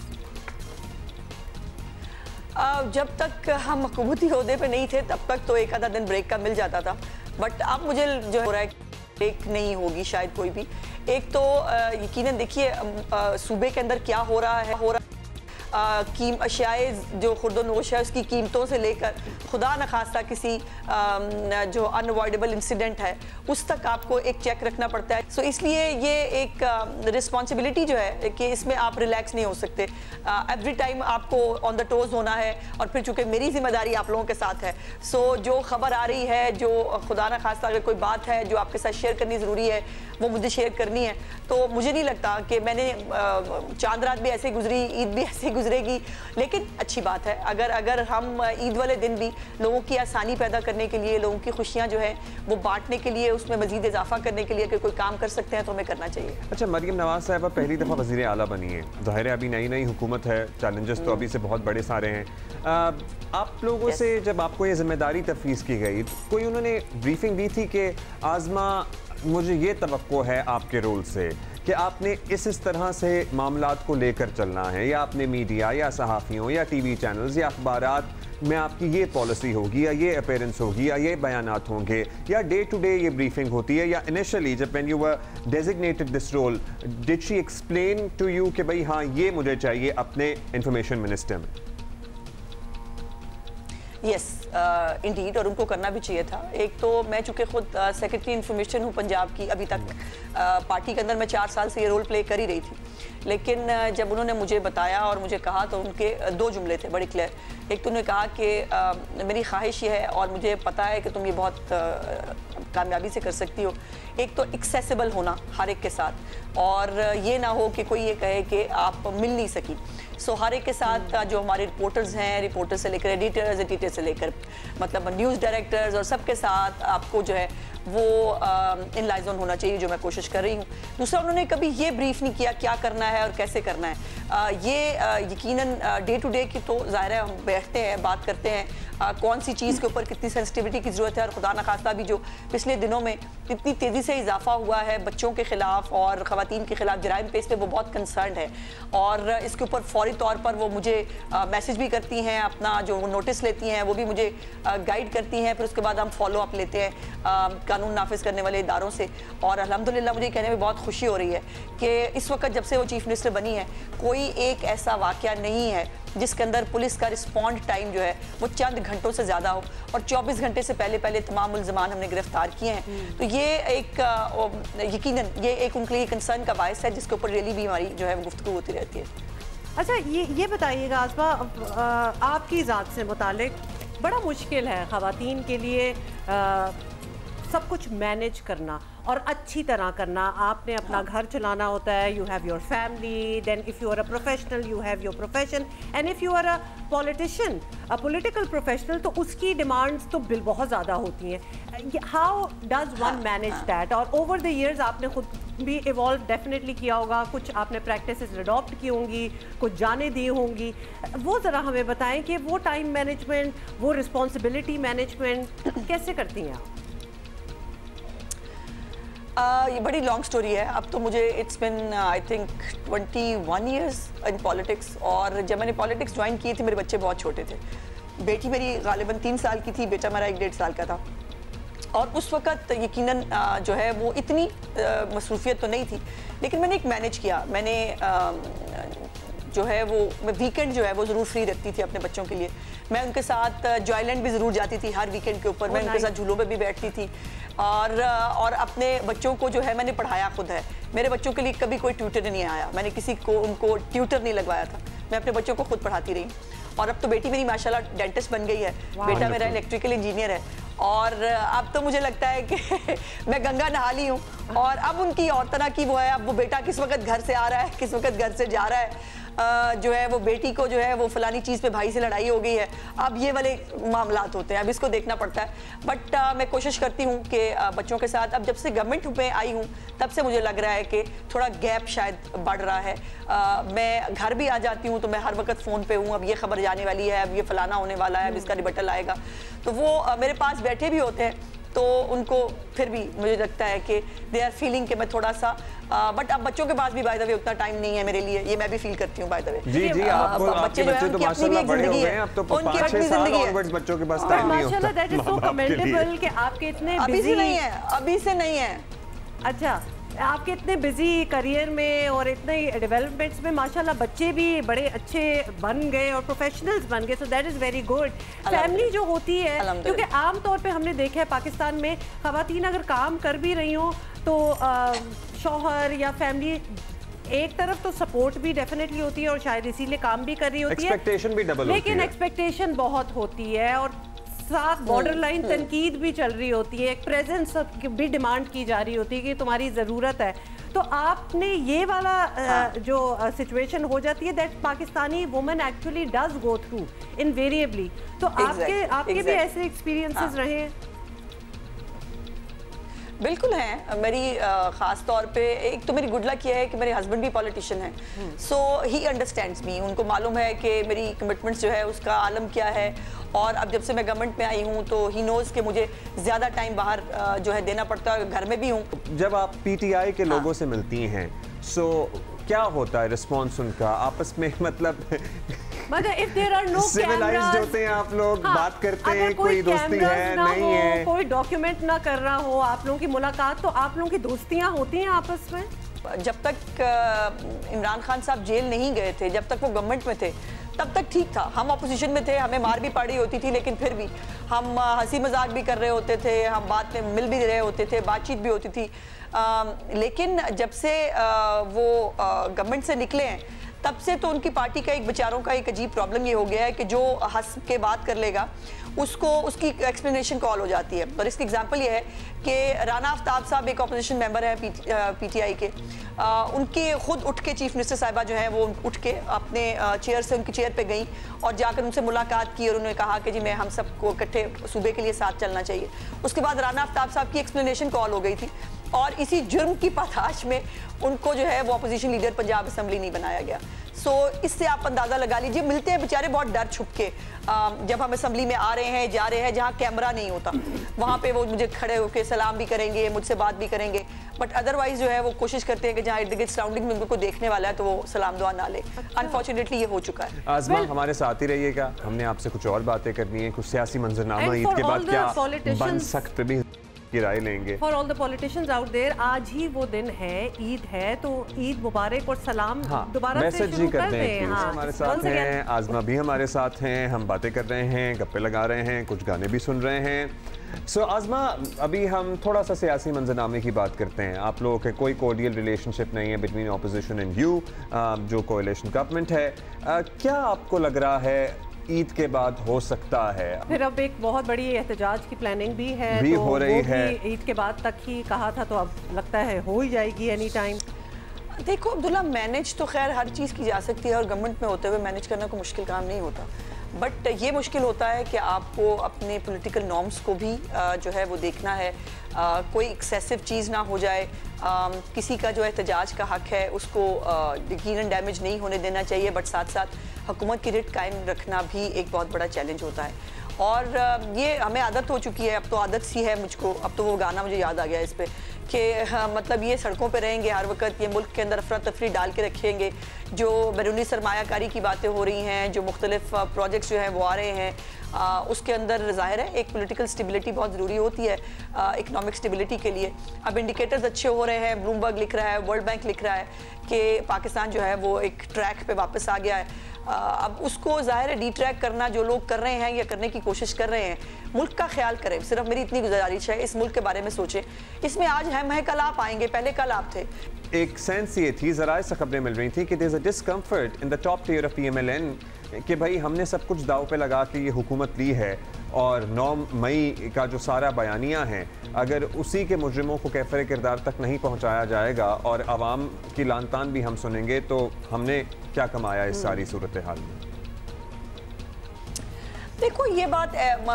जब तक हम हुकूमती ओहदे पे नहीं थे तब तक तो एक आधा दिन ब्रेक का मिल जाता था, बट अब मुझे जो हो रहा है ब्रेक नहीं होगी शायद कोई भी। एक तो यकीनन देखिए सूबे के अंदर क्या हो रहा है अशियाए जो खुर्दोनोश है उसकी कीमतों से लेकर खुदा न खास्ता किसी जो अनअवॉइडेबल इंसिडेंट है उस तक आपको एक चेक रखना पड़ता है। सो इसलिए ये एक रिस्पॉन्सिबिलिटी जो है कि इसमें आप रिलैक्स नहीं हो सकते। एवरी टाइम आपको ऑन द टोज होना है और फिर चूँकि मेरी जिम्मेदारी आप लोगों के साथ है, सो जो खबर आ रही है, जो खुदा न खास्ता अगर कोई बात है जो आपके साथ शेयर करनी ज़रूरी है वो मुझे शेयर करनी है, तो मुझे नहीं लगता कि मैंने चांद रात भी ऐसे गुजरी, ईद भी ऐसे गुजरेगी। लेकिन अच्छी बात है अगर हम ईद वाले दिन भी लोगों की आसानी पैदा करने के लिए, लोगों की खुशियाँ जो है वो बांटने के लिए, उसमें मजीद इजाफा करने के लिए अगर कोई काम कर सकते हैं तो हमें करना चाहिए। अच्छा, मरियम नवाज साहबा पहली दफ़ा वज़ीर आला बनी है, ज़ाहिर है अभी नई हुकूमत है, चैलेंजेस तो अभी से बहुत बड़े सारे हैं। आप लोगों से जब आपको ये जिम्मेदारी तफवीज़ की गई, कोई उन्होंने ब्रीफिंग दी थी कि आज़मा मुझे ये तवक्को है आपके रोल से कि आपने इस तरह से मामलात को लेकर चलना है, या आपने मीडिया या सहाफ़ियों या टीवी चैनल्स या अखबारात में आपकी ये पॉलिसी होगी या ये अपीयरेंस होगी या ये बयानात होंगे, या डे टू डे ये ब्रीफिंग होती है, या इनिशियली जब when you were designated this role did she explain to you कि भाई हाँ ये मुझे चाहिए अपने इंफॉर्मेशन मिनिस्टर में? यस इंडीड, और उनको करना भी चाहिए था। एक तो मैं चूँकि खुद सेक्रेटरी इंफॉर्मेशन हूँ पंजाब की, अभी तक पार्टी के अंदर मैं 4 साल से ये रोल प्ले कर ही रही थी, लेकिन जब उन्होंने मुझे बताया और मुझे कहा तो उनके 2 जुमले थे बड़े क्लियर। एक तो उन्होंने कहा कि मेरी ख्वाहिश ये है और मुझे पता है कि तुम ये बहुत कामयाबी से कर सकती हो, एक तो एक्सेसिबल होना हर एक के साथ, और ये ना हो कि कोई ये कहे कि आप मिल नहीं सकी। सो हर एक के साथ जो हमारे रिपोर्टर्स हैं, रिपोर्टर से लेकर एडिटर्स, एडिटर से लेकर मतलब न्यूज़ डायरेक्टर्स, और सबके साथ आपको जो है वो इन लाइजोन होना चाहिए, जो मैं कोशिश कर रही हूँ। दूसरा, उन्होंने कभी ये ब्रीफ नहीं किया क्या करना है और कैसे करना है। ये यकीनन डे टू डे की तो ज़ाहिर है हम बैठते हैं, बात करते हैं कौन सी चीज़ के ऊपर कितनी सेंसिटिविटी की ज़रूरत है, और खुदा न खास्ता भी जो पिछले दिनों में इतनी तेज़ी से इजाफा हुआ है बच्चों के ख़िलाफ़ और ख़वातीन के ख़िलाफ़ जराइम पे, इस पर वो बहुत कंसर्न है, और इसके ऊपर फौरी तौर पर वो मुझे मैसेज भी करती हैं, अपना जो नोटिस लेती हैं वो भी मुझे गाइड करती हैं, फिर उसके बाद हम फॉलो अप लेते हैं कानून नाफिज करने वाले इदारों से। और अल्हम्दुलिल्लाह मुझे कहने में बहुत खुशी हो रही है कि इस वक्त जब से वो चीफ मिनिस्टर बनी है, कोई एक ऐसा वाक़या नहीं है जिसके अंदर पुलिस का रिस्पॉन्ड टाइम जो है वो चंद घंटों से ज़्यादा हो, और 24 घंटे से पहले तमाम मुल्ज़िमान हमने गिरफ्तार किए हैं। तो ये एक यकीनन ये एक उनके लिए कंसर्न का बायस है, जिसके ऊपर रियली भी हमारी जो है वो गुफ्तगू होती रहती है। अच्छा, ये बताइएगा आसमा, आपकी ज़ात से मुतालिक बड़ा मुश्किल है ख़वातीन के लिए सब कुछ मैनेज करना और अच्छी तरह करना। आपने अपना घर चलाना होता है, you have your family, then if you are a professional you have your profession, and if you are a politician, a political professional, तो उसकी डिमांड्स तो बहुत ज़्यादा होती हैं। How does one manage that? और ओवर द ईयर्स आपने खुद भी इवॉल्व डेफिनेटली किया होगा, कुछ आपने प्रैक्टिसेस अडॉप्ट की होंगी, कुछ जाने दी होंगी, वो ज़रा हमें बताएं कि वो टाइम मैनेजमेंट, वो रिस्पॉन्सिबिलिटी मैनेजमेंट कैसे करती हैं आप? ये बड़ी लॉन्ग स्टोरी है। अब तो मुझे it's been I think 21 years in politics, और जब मैंने पॉलिटिक्स ज्वाइन की थी मेरे बच्चे बहुत छोटे थे। बेटी मेरी गालिबन 3 साल की थी, बेटा मेरा 1-1.5 साल का था, और उस वक़्त यकीनन जो है वो इतनी मसरूफियत तो नहीं थी, लेकिन मैंने एक मैनेज किया। मैंने जो है वो मैं वीकेंड जो है वो ज़रूर फ्री रखती थी अपने बच्चों के लिए। मैं उनके साथ जॉयलैंड भी ज़रूर जाती थी हर वीकेंड के ऊपर, मैं उनके साथ झूलों पे भी बैठती थी, और अपने बच्चों को जो है मैंने पढ़ाया खुद है। मेरे बच्चों के लिए कभी कोई ट्यूटर नहीं आया, मैंने किसी को उनको ट्यूटर नहीं लगवाया था, मैं अपने बच्चों को खुद पढ़ाती रही। और अब तो बेटी मेरी माशाल्लाह डेंटिस्ट बन गई है, बेटा मेरा इलेक्ट्रिकल इंजीनियर है, और अब तो मुझे लगता है कि मैं गंगा नहा ली हूँ। और अब उनकी और तरह की वो है, अब वो बेटा किस वक्त घर से आ रहा है, किस वक्त घर से जा रहा है, जो है वो बेटी को जो है वो फलानी चीज़ पे भाई से लड़ाई हो गई है, अब ये वाले मामलात होते हैं, अब इसको देखना पड़ता है। बट मैं कोशिश करती हूँ कि बच्चों के साथ, अब जब से गवर्नमेंट में आई हूँ तब से मुझे लग रहा है कि थोड़ा गैप शायद बढ़ रहा है। मैं घर भी आ जाती हूँ तो मैं हर वक्त फ़ोन पे हूँ, अब ये खबर जाने वाली है, अब ये फलाना होने वाला है, अब इसका रिबटल आएगा, तो वो मेरे पास बैठे भी होते हैं, तो उनको फिर भी मुझे लगता है कि दे आर फीलिंग कि मैं थोड़ा सा बट अब बच्चों के पास भी बाय द वे उतना टाइम नहीं है मेरे लिए, ये मैं भी फील करती हूँ बाय द वे। जी जी, आपके बच्चे तो माशाल्लाह बड़े हो गए हैं, अब तो 5-6 साल ऑनवर्ड्स बच्चों के पास टाइम नहीं होता। माशाल्लाह, दैट इज सो कमेंडेबल कि आपके इतने अभी से नहीं है, अभी से नहीं है। अच्छा, आपके इतने बिजी करियर में और इतने डेवलपमेंट्स में माशाल्लाह बच्चे भी बड़े अच्छे बन गए और प्रोफेशनल्स बन गए, so that is very good. Family जो होती है, क्योंकि आम तौर पे हमने देखा है पाकिस्तान में ख़वातीन अगर काम कर भी रही हों तो शौहर या फैमिली एक तरफ तो सपोर्ट भी डेफिनेटली होती है और शायद इसीलिए काम भी कर रही होती है, एक्सपेक्टेशन भी डबल होती है, लेकिन एक्सपेक्टेशन बहुत होती है, और साथ बॉर्डर लाइन तनकीद भी चल रही होती है, एक प्रेजेंस भी डिमांड की जा रही होती है कि तुम्हारी ज़रूरत है। तो आपने ये वाला जो सिचुएशन हो जाती है that Pakistani women actually does go through invariably, तो आपके भी ऐसे एक्सपीरियंसेस रहे हैं? बिल्कुल हैं। मेरी ख़ास तौर पे एक तो मेरी गुड लक ये है कि मेरे हस्बैंड भी पॉलिटिशियन हैं, सो ही अंडरस्टैंड्स मी। उनको मालूम है कि मेरी कमिटमेंट्स जो है उसका आलम क्या है, और अब जब से मैं गवर्नमेंट में आई हूँ तो ही नोज़ कि मुझे ज़्यादा टाइम बाहर जो है देना पड़ता है, घर में भी हूँ। जब आप पीटीआई के लोगों से मिलती हैं, सो क्या होता है रिस्पॉन्स उनका आपस में? मतलब if there are no civilised होते हैं आप लोग, बात करते हैं, कोई दोस्ती है नहीं है, कोई डॉक्यूमेंट ना कर रहा हो आप लोगों की मुलाकात, तो आप लोगों की दोस्तियां होती हैं आपस में? जब तक इमरान खान साहब जेल नहीं गए थे, जब तक वो गवर्नमेंट में थे, तब तक ठीक था, हम अपोजिशन में थे, हमें मार भी पड़ी होती थी, लेकिन फिर भी हम हंसी मजाक भी कर रहे होते थे, हम बात में मिल भी रहे होते थे, बातचीत भी होती थी। लेकिन जब से वो गवर्नमेंट से निकले हैं तब से तो उनकी पार्टी का एक बेचारों का एक अजीब प्रॉब्लम ये हो गया है कि जो हंस के बात कर लेगा उसको उसकी एक्सप्लेनेशन कॉल हो जाती है। और इसकी एग्जांपल ये है कि राना आफ्ताब साहब एक अपोजिशन मेंबर हैं पीटीआई के, उनके खुद उठ के चीफ मिनिस्टर साहिबा जो हैं वो उठ के अपने चेयर से उनकी चेयर पे गई और जाकर उनसे मुलाकात की और उन्होंने कहा कि जी मैं हम सबको इकट्ठे सूबे के लिए साथ चलना चाहिए। उसके बाद राना आफ्ताब साहब की एक्सप्लेनेशन कॉल हो गई थी और इसी जुर्म की पाताश में उनको जो है वो अपोजिशन लीडर पंजाब असेंबली नहीं बनाया गया। सो इससे आप अंदाजा लगा लीजिए, मिलते हैं बेचारे बहुत डर छुप के, जब हम असेंबली में आ रहे हैं जा रहे हैं जहाँ कैमरा नहीं होता वहाँ पे वो मुझे खड़े होकर सलाम भी करेंगे, मुझसे बात भी करेंगे, बट अदरवाइज जो है वो कोशिश करते हैं कि जहाँ इर्द गिर्द सराउंडिंग में उनको देखने वाला है तो वो सलाम दुआ ना ले। अनफॉर्चुनेटली ये हो चुका है। आज़मा हमारे साथ ही रहिएगा, हमने आपसे कुछ और बातें करनी है, कुछ सियासी मंजरनामा ईद के बाद क्या बन सकते भी की राय लेंगे। For all the politicians out there, आज ही वो दिन है, ईद है, तो ईद मुबारक और सलाम दोबारा से शुरू कर दें। हमारे साथ हैं, आज़मा भी हमारे साथ हैं, हम बातें कर रहे हैं, गप्पे लगा रहे हैं, कुछ गाने भी सुन रहे हैं। सो आज़मा, अभी हम थोड़ा सा सियासी मंजरनामे की बात करते हैं। आप लोगों के कोई कोर्डियल रिलेशनशिप नहीं है बिटवीन ऑपोजिशन एंड यू, जो कोalition गवर्नमेंट है, क्या आपको लग रहा है ईद के बाद हो सकता है? फिर अब एक बहुत बड़ी एहतजाज की प्लानिंग भी है, भी तो हो रही है, ईद के बाद तक ही कहा था, तो अब लगता है हो ही जाएगी एनी टाइम। देखो अब्दुल्ला, मैनेज तो खैर हर चीज़ की जा सकती है और गवर्नमेंट में होते हुए मैनेज करना कोई मुश्किल काम नहीं होता, बट ये मुश्किल होता है कि आपको अपने पॉलिटिकल नॉर्म्स को भी जो है वो देखना है, कोई एक्सेसिव चीज़ ना हो जाए, किसी का जो एहतजाज का हक है उसको यकीनन डैमेज नहीं होने देना चाहिए, बट साथ साथ हुकूमत की रिट कायम रखना भी एक बहुत बड़ा चैलेंज होता है। और ये हमें आदत हो चुकी है, अब तो आदत सी है मुझको, अब तो वो गाना मुझे याद आ गया इस पर कि मतलब ये सड़कों पे रहेंगे हर वक्त, ये मुल्क के अंदर अफरा तफरी डाल के रखेंगे, जो बैरूनी सरमायाकारी की बातें हो रही हैं, जो मुख्तलिफ प्रोजेक्ट्स जो हैं वो आ रहे हैं, उसके अंदर ज़ाहिर है एक पॉलिटिकल स्टेबिलिटी बहुत ज़रूरी होती है इकनॉमिक स्टेबिलिटी के लिए। अब इंडिकेटर्स अच्छे हो रहे हैं, ब्लूमबर्ग लिख रहा है, वर्ल्ड बैंक लिख रहा है कि पाकिस्तान जो है वो एक ट्रैक पे वापस आ गया है। अब उसको ज़ाहिर है डिट्रैक करना जो लोग कर रहे हैं या करने की कोशिश कर रहे हैं, मुल्क का ख्याल करें, सिर्फ मेरी इतनी गुजारिश है, इस मुल्क के बारे में सोचें। इसमें आज हम हैं, कल आप आएंगे, पहले कल आप थे। एक सेंस ये थी, ज़राए से खबरें मिल रही थी कि there is a discomfort in the top tier of PMLN कि भाई हमने सब कुछ दाव पे लगा के ये हुकूमत ली है और 9 मई का जो सारा बयानिया है, अगर उसी के मुजरिमों को कैफर किरदार तक नहीं पहुंचाया जाएगा और आवाम की लानतान भी हम सुनेंगे तो हमने क्या कमाया इस सारी सूरत हाल में। देखो ये बात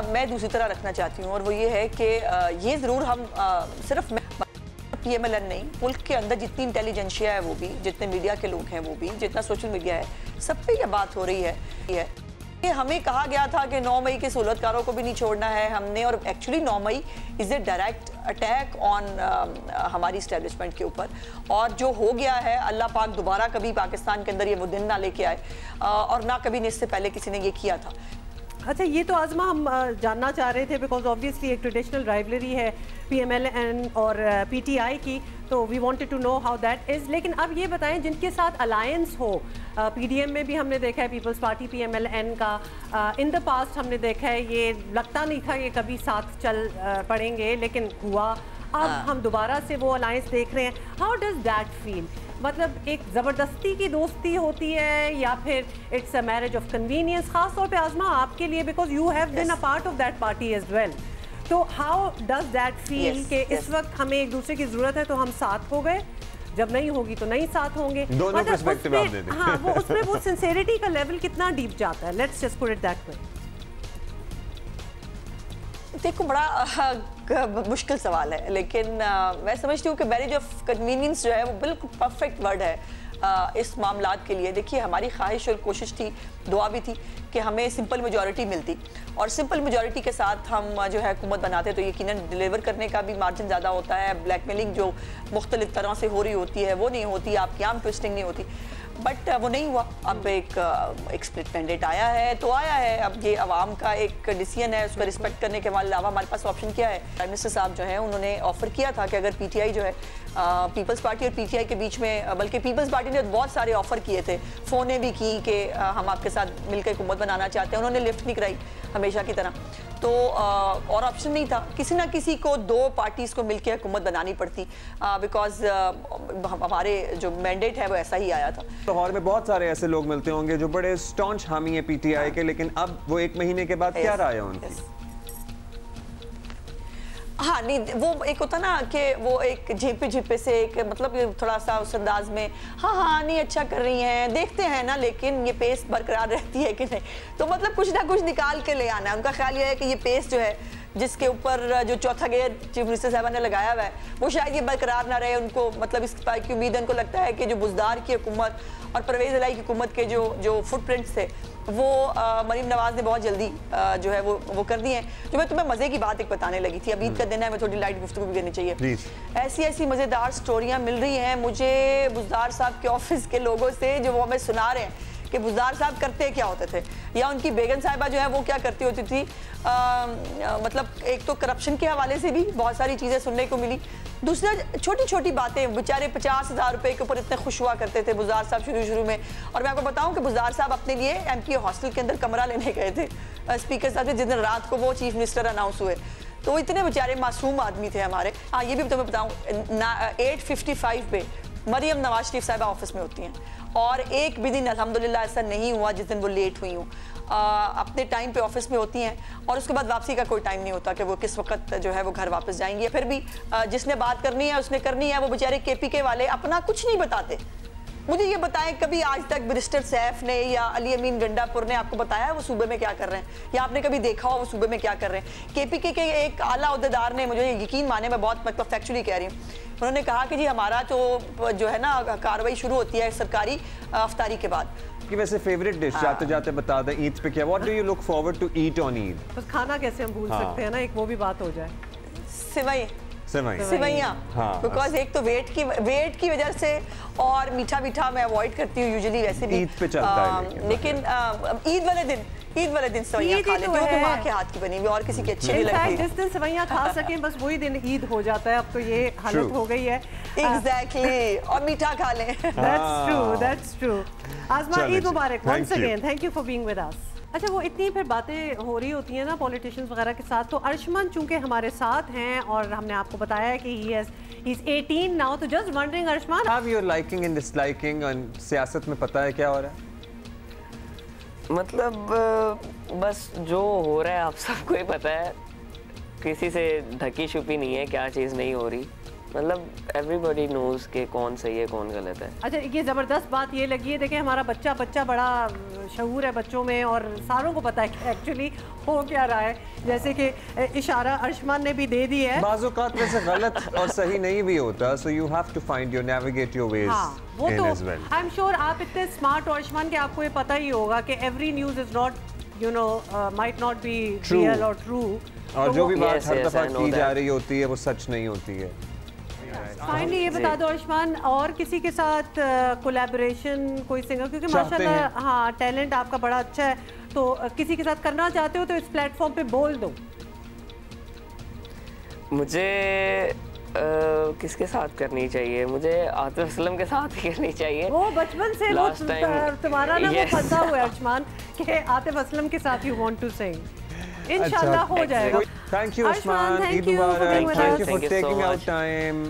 मैं दूसरी तरह रखना चाहती हूँ और वो ये है कि ये ज़रूर हम सिर्फ PMLN नहीं, मुल्क के अंदर जितनी इंटेलिजेंशिया है वो भी, जितने मीडिया के लोग हैं वो भी, जितना सोशल मीडिया है, सब पे ये बात हो रही है। ये हमें कहा गया था कि 9 मई के सहूलतकारों को भी नहीं छोड़ना है हमने, और actually 9 May is a direct attack on हमारी इस्टेब्लिशमेंट के ऊपर, और जो हो गया है अल्लाह पाक दोबारा कभी पाकिस्तान के अंदर ये वो दिन ना लेके आए, और ना कभी इससे पहले किसी ने ये किया था। अच्छा, ये तो आज़मा हम जानना चाह रहे थे बिकॉज ऑब्वियसली एक ट्रेडिशनल राइवलरी है PMLN और PTI की, तो we wanted to know how that is. लेकिन अब ये बताएं जिनके साथ अलायंस हो, PDM में भी हमने देखा है पीपल्स पार्टी PMLN का, इन द पास्ट हमने देखा है, ये लगता नहीं था कि कभी साथ चल पड़ेंगे लेकिन हुआ, अब हम दोबारा से वो अलायंस देख रहे हैं। How does that feel? मतलब एक ज़बरदस्ती की दोस्ती होती है या फिर it's a marriage of convenience, खास तौर पे आज़मा आपके लिए because you have been a part of that party as well, तो हाउ डज दैट फील कि इस वक्त हमें एक दूसरे की ज़रूरत है तो हम साथ हो गए, जब नहीं होगी तो नहीं साथ होंगे, दोनों पर्सपेक्टिव आप दे दें। हाँ, वो उसमें वो सिंसेरिटी का लेवल कितना डीप जाता है? Let's just put it that way. देखो बड़ा मुश्किल सवाल है, लेकिन मैं समझती हूँ कि मैरिज ऑफ कन्वीनियंस जो है वो बिल्कुल परफेक्ट वर्ड है इस मामलात के लिए। देखिए हमारी ख्वाहिश और कोशिश थी, दुआ भी थी कि हमें सिंपल मेजॉरिटी मिलती, और सिंपल मेजॉरिटी के साथ हम जो है हुकूमत बनाते तो यकीनन डिलीवर करने का भी मार्जिन ज़्यादा होता है, ब्लैकमेलिंग जो मुख्तलिफ तरह से हो रही होती है वो नहीं होती, आपकी आर्म ट्विस्टिंग नहीं होती। बट वो नहीं हुआ। अब एक स्प्लिट मैंडेट आया है तो आया है, अब ये अवाम का एक डिसीजन है, उसका रिस्पेक्ट करने के अलावा हमारे पास ऑप्शन क्या है। प्राइम मिनिस्टर साहब जो है उन्होंने ऑफर किया था कि अगर पीटीआई जो है पीपल्स पार्टी और पीटीआई के बीच में, बल्कि पीपल्स पार्टी ने बहुत सारे ऑफर किए थे, फ़ोनें भी की कि हम आपके साथ मिलकर हुकूमत बनाना चाहते हैं, उन्होंने लिफ्ट नहीं कराई हमेशा की तरह। तो और ऑप्शन नहीं था, किसी ना किसी को दो पार्टीज़ को मिलकर हुकूमत बनानी पड़ती, बिकॉज हमारे जो मैंडेट है वो ऐसा ही आया था। लाहौर में बहुत सारे ऐसे लोग मिलते होंगे जो बड़े स्टॉन्च हामी है पीटीआई के, लेकिन अब वो 1 महीने के बाद क्या राय है उनकी? हाँ नहीं, वो एक होता ना कि वो एक झेपे झेपे से एक मतलब थोड़ा सा उस अंदाज में हाँ नहीं अच्छा कर रही हैं, देखते हैं ना, लेकिन ये पेस बरकरार रहती है कि नहीं, तो मतलब कुछ ना कुछ निकाल के ले आना है। उनका ख्याल ये है कि ये पेस जो है जिसके ऊपर जो चौथा गेयर चीफ मिनिस्टर साहब ने लगाया हुआ है वो शायद ये बरकरार ना रहे। उनको मतलब इस बात की उम्मीद है, उनको लगता है कि जो बुज़दार की हुकूमत और परवेज़ इलाही की हुकूमत के जो फुटप्रिंट्स थे वो मरीम नवाज ने बहुत जल्दी जो है वो कर दिए हैं। जो मैं तुम्हें मज़े की बात एक बताने लगी थी, अब ईद का दिन है, मैं थोड़ी लाइट गुफ्तगू भी करनी चाहिए। ऐसी ऐसी मज़ेदार स्टोरियाँ मिल रही हैं मुझे बुज़दार साहब के ऑफिस के लोगों से, जो वो हमें सुना रहे हैं कि बुज़दार साहब करते क्या होते थे, या उनकी बेगम साहिबा जो है वो क्या करती होती थी। मतलब एक तो करप्शन के हवाले से भी बहुत सारी चीज़ें सुनने को मिली, दूसरा छोटी छोटी बातें, बेचारे 50,000 रुपए के ऊपर इतने खुश हुआ करते थे बुज़दार साहब शुरू में। और मैं आपको बताऊं कि बुज़दार साहब अपने लिए एमपी हॉस्टल के अंदर कमरा लेने गए थे स्पीकर साहब से, जिस दिन रात को वो चीफ मिनिस्टर अनाउंस हुए, तो वो इतने बेचारे मासूम आदमी थे हमारे। हाँ ये भी तुम्हें बताऊँ, 8:55 पे मरियम नवाज शरीफ साहिबा ऑफिस में होती हैं, और एक भी दिन अल्हम्दुलिल्लाह ऐसा नहीं हुआ जिस दिन वो लेट हुई हूँ। अपने टाइम पे ऑफिस में होती हैं, और उसके बाद वापसी का कोई टाइम नहीं होता कि वो किस वक्त जो है वो घर वापस जाएंगी। फिर भी जिसने बात करनी है उसने करनी है। वो बेचारे केपीके वाले अपना कुछ नहीं बताते। मुझे ये बताएं, कभी आज तक बैरिस्टर सैफ ने या अली अमीन गंडापुर ने आपको बताया है वो सूबे में क्या कर रहे हैं, या आपने कभी देखा हो वो सूबे में क्या कर रहे हैं? केपीके के एक आला अहदेदार ने, मुझे यकीन माने, मैं बहुत मतलब फैक्चुअली कह रही हूँ, उन्होंने कहा कि जी हमारा जो है ना कार्रवाई शुरू होती है सरकारी अफ्तारी के बाद। कि वैसे फेवरेट डिश जाते जाते बता दें ईद पे क्या, what do you look forward to eat on Eid? बस खाना कैसे हम भूल सकते हैं ना, एक वो भी बात हो जाए। सिवैयाँ, बिकॉज एक तो वेट की वजह से, और मीठा मैं अवॉइड करती हूँ यूजुअली वैसे भी ईद पे चलता है, लेकिन ईद वाले दिन सेवैयाँ खा लेती हूँ, माँ के हाथ की बनी हुई, और किसी की अच्छी नहीं लगती। जिस दिन सेवैयाँ खा सकें बस वही दिन ईद हो जाता है। अब तो ये हालत हो गई है। एग्जैक्टली, और मीठा खा लें। That's true. आज़मा, ईद मुबारक once again. Thank you for being with us. अच्छा, वो इतनी फिर बातें हो रही होती हैं ना पॉलिटिशियंस वगैरह के साथ, तो अर्शमान चूंकि हमारे साथ हैं और हमने आपको बताया है कि he's 18 now, तो just wondering Arshman, have your liking and disliking and सियासत में पता है क्या हो रहा है? मतलब बस जो हो रहा है आप सबको ही पता है, किसी से ढकी छुपी नहीं है क्या चीज़ नहीं हो रही, मतलब एवरीबॉडी नोज के कौन सही है कौन गलत है। अच्छा, ये ज़बरदस्त बात ये लगी है, देखें हमारा बच्चा बड़ा शऊर है बच्चों में, और सारों को पता है कि एक्चुअली हो क्या रहा है, जैसे कि इशारा अर्शमान ने भी दे दी है। बाज़ औक़ात में से गलत और सही नहीं भी होता, so you have to find your navigate your ways वो in तो as well. I am sure आप इतने स्मार्ट हो अर्शमान कि आपको ये पता ही होगा कि every news is not might not be real और ट्रू, और जो भी बात हर दफ़ा की जा रही होती है वो सच नहीं होती है। फाइनली ये बता दो अर्शमान, और किसी के साथ कोलैबोरेशन कोई सिंगर, क्योंकि माशाल्लाह हाँ टैलेंट आपका बड़ा अच्छा है, तो किसी के साथ करना चाहते हो तो इस प्लेटफॉर्म पे बोल दो। मुझे किसके साथ करनी चाहिए? मुझे आतिफ असलम के साथ ही करनी चाहिए। वो बचपन से वो तुम्हारा ना वो फंसा हुआ है अर्शमान कि आतिफ असलम के साथ यू वांट टू सिंग। इंशाल्लाह हो जाएगा। Thank you Usman, Eid Mubarak. Thank you for taking out time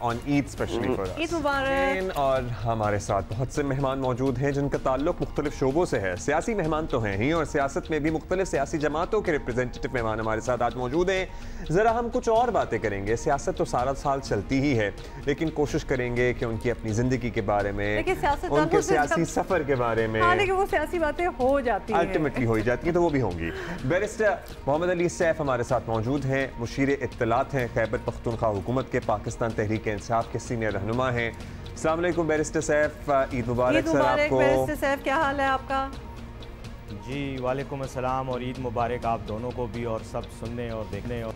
on Eid especially for us. Eid Mubarak. और हमारे साथ बहुत से मेहमान मौजूद हैं जिनका ताल्लुक मुख्तलिफ शोबों से है। सियासी मेहमान तो हैं ही, और सियासत में भी मुख्तलिफ सियासी जमातों के रिप्रेजेंटेटिव मेहमान हमारे साथ आज मौजूद हैं। ज़रा हम कुछ और बातें करेंगे। सियासत तो सारा साल चलती ही है, लेकिन कोशिश करेंगे कि उनकी अपनी ज़िंदगी के बारे में, उनके सियासी सफ़र के बारे में, लेकिन वो सियासी बातें हो जाती हैं, अल्टीमेटली हो जाती हैं, तो वो भी होंगी। बैरिस्टर मोहम्मद अली सैफ हमारे साथ मौजूद हैं, मुशीर इत्तलात हैं, खैबर पख्तूनख्वा हुकूमत के, पाकिस्तान तहरीक इंसाफ के सीनियर रहनुमा हैं। अस्सलाम वालेकुम बैरिस्टर सैफ, ईद मुबारक सर आपको। बैरिस्टर सैफ, क्या हाल है आपका? जी वालेकुम अस्सलाम, और ईद मुबारक आप दोनों को भी, और सब सुनने और देखने और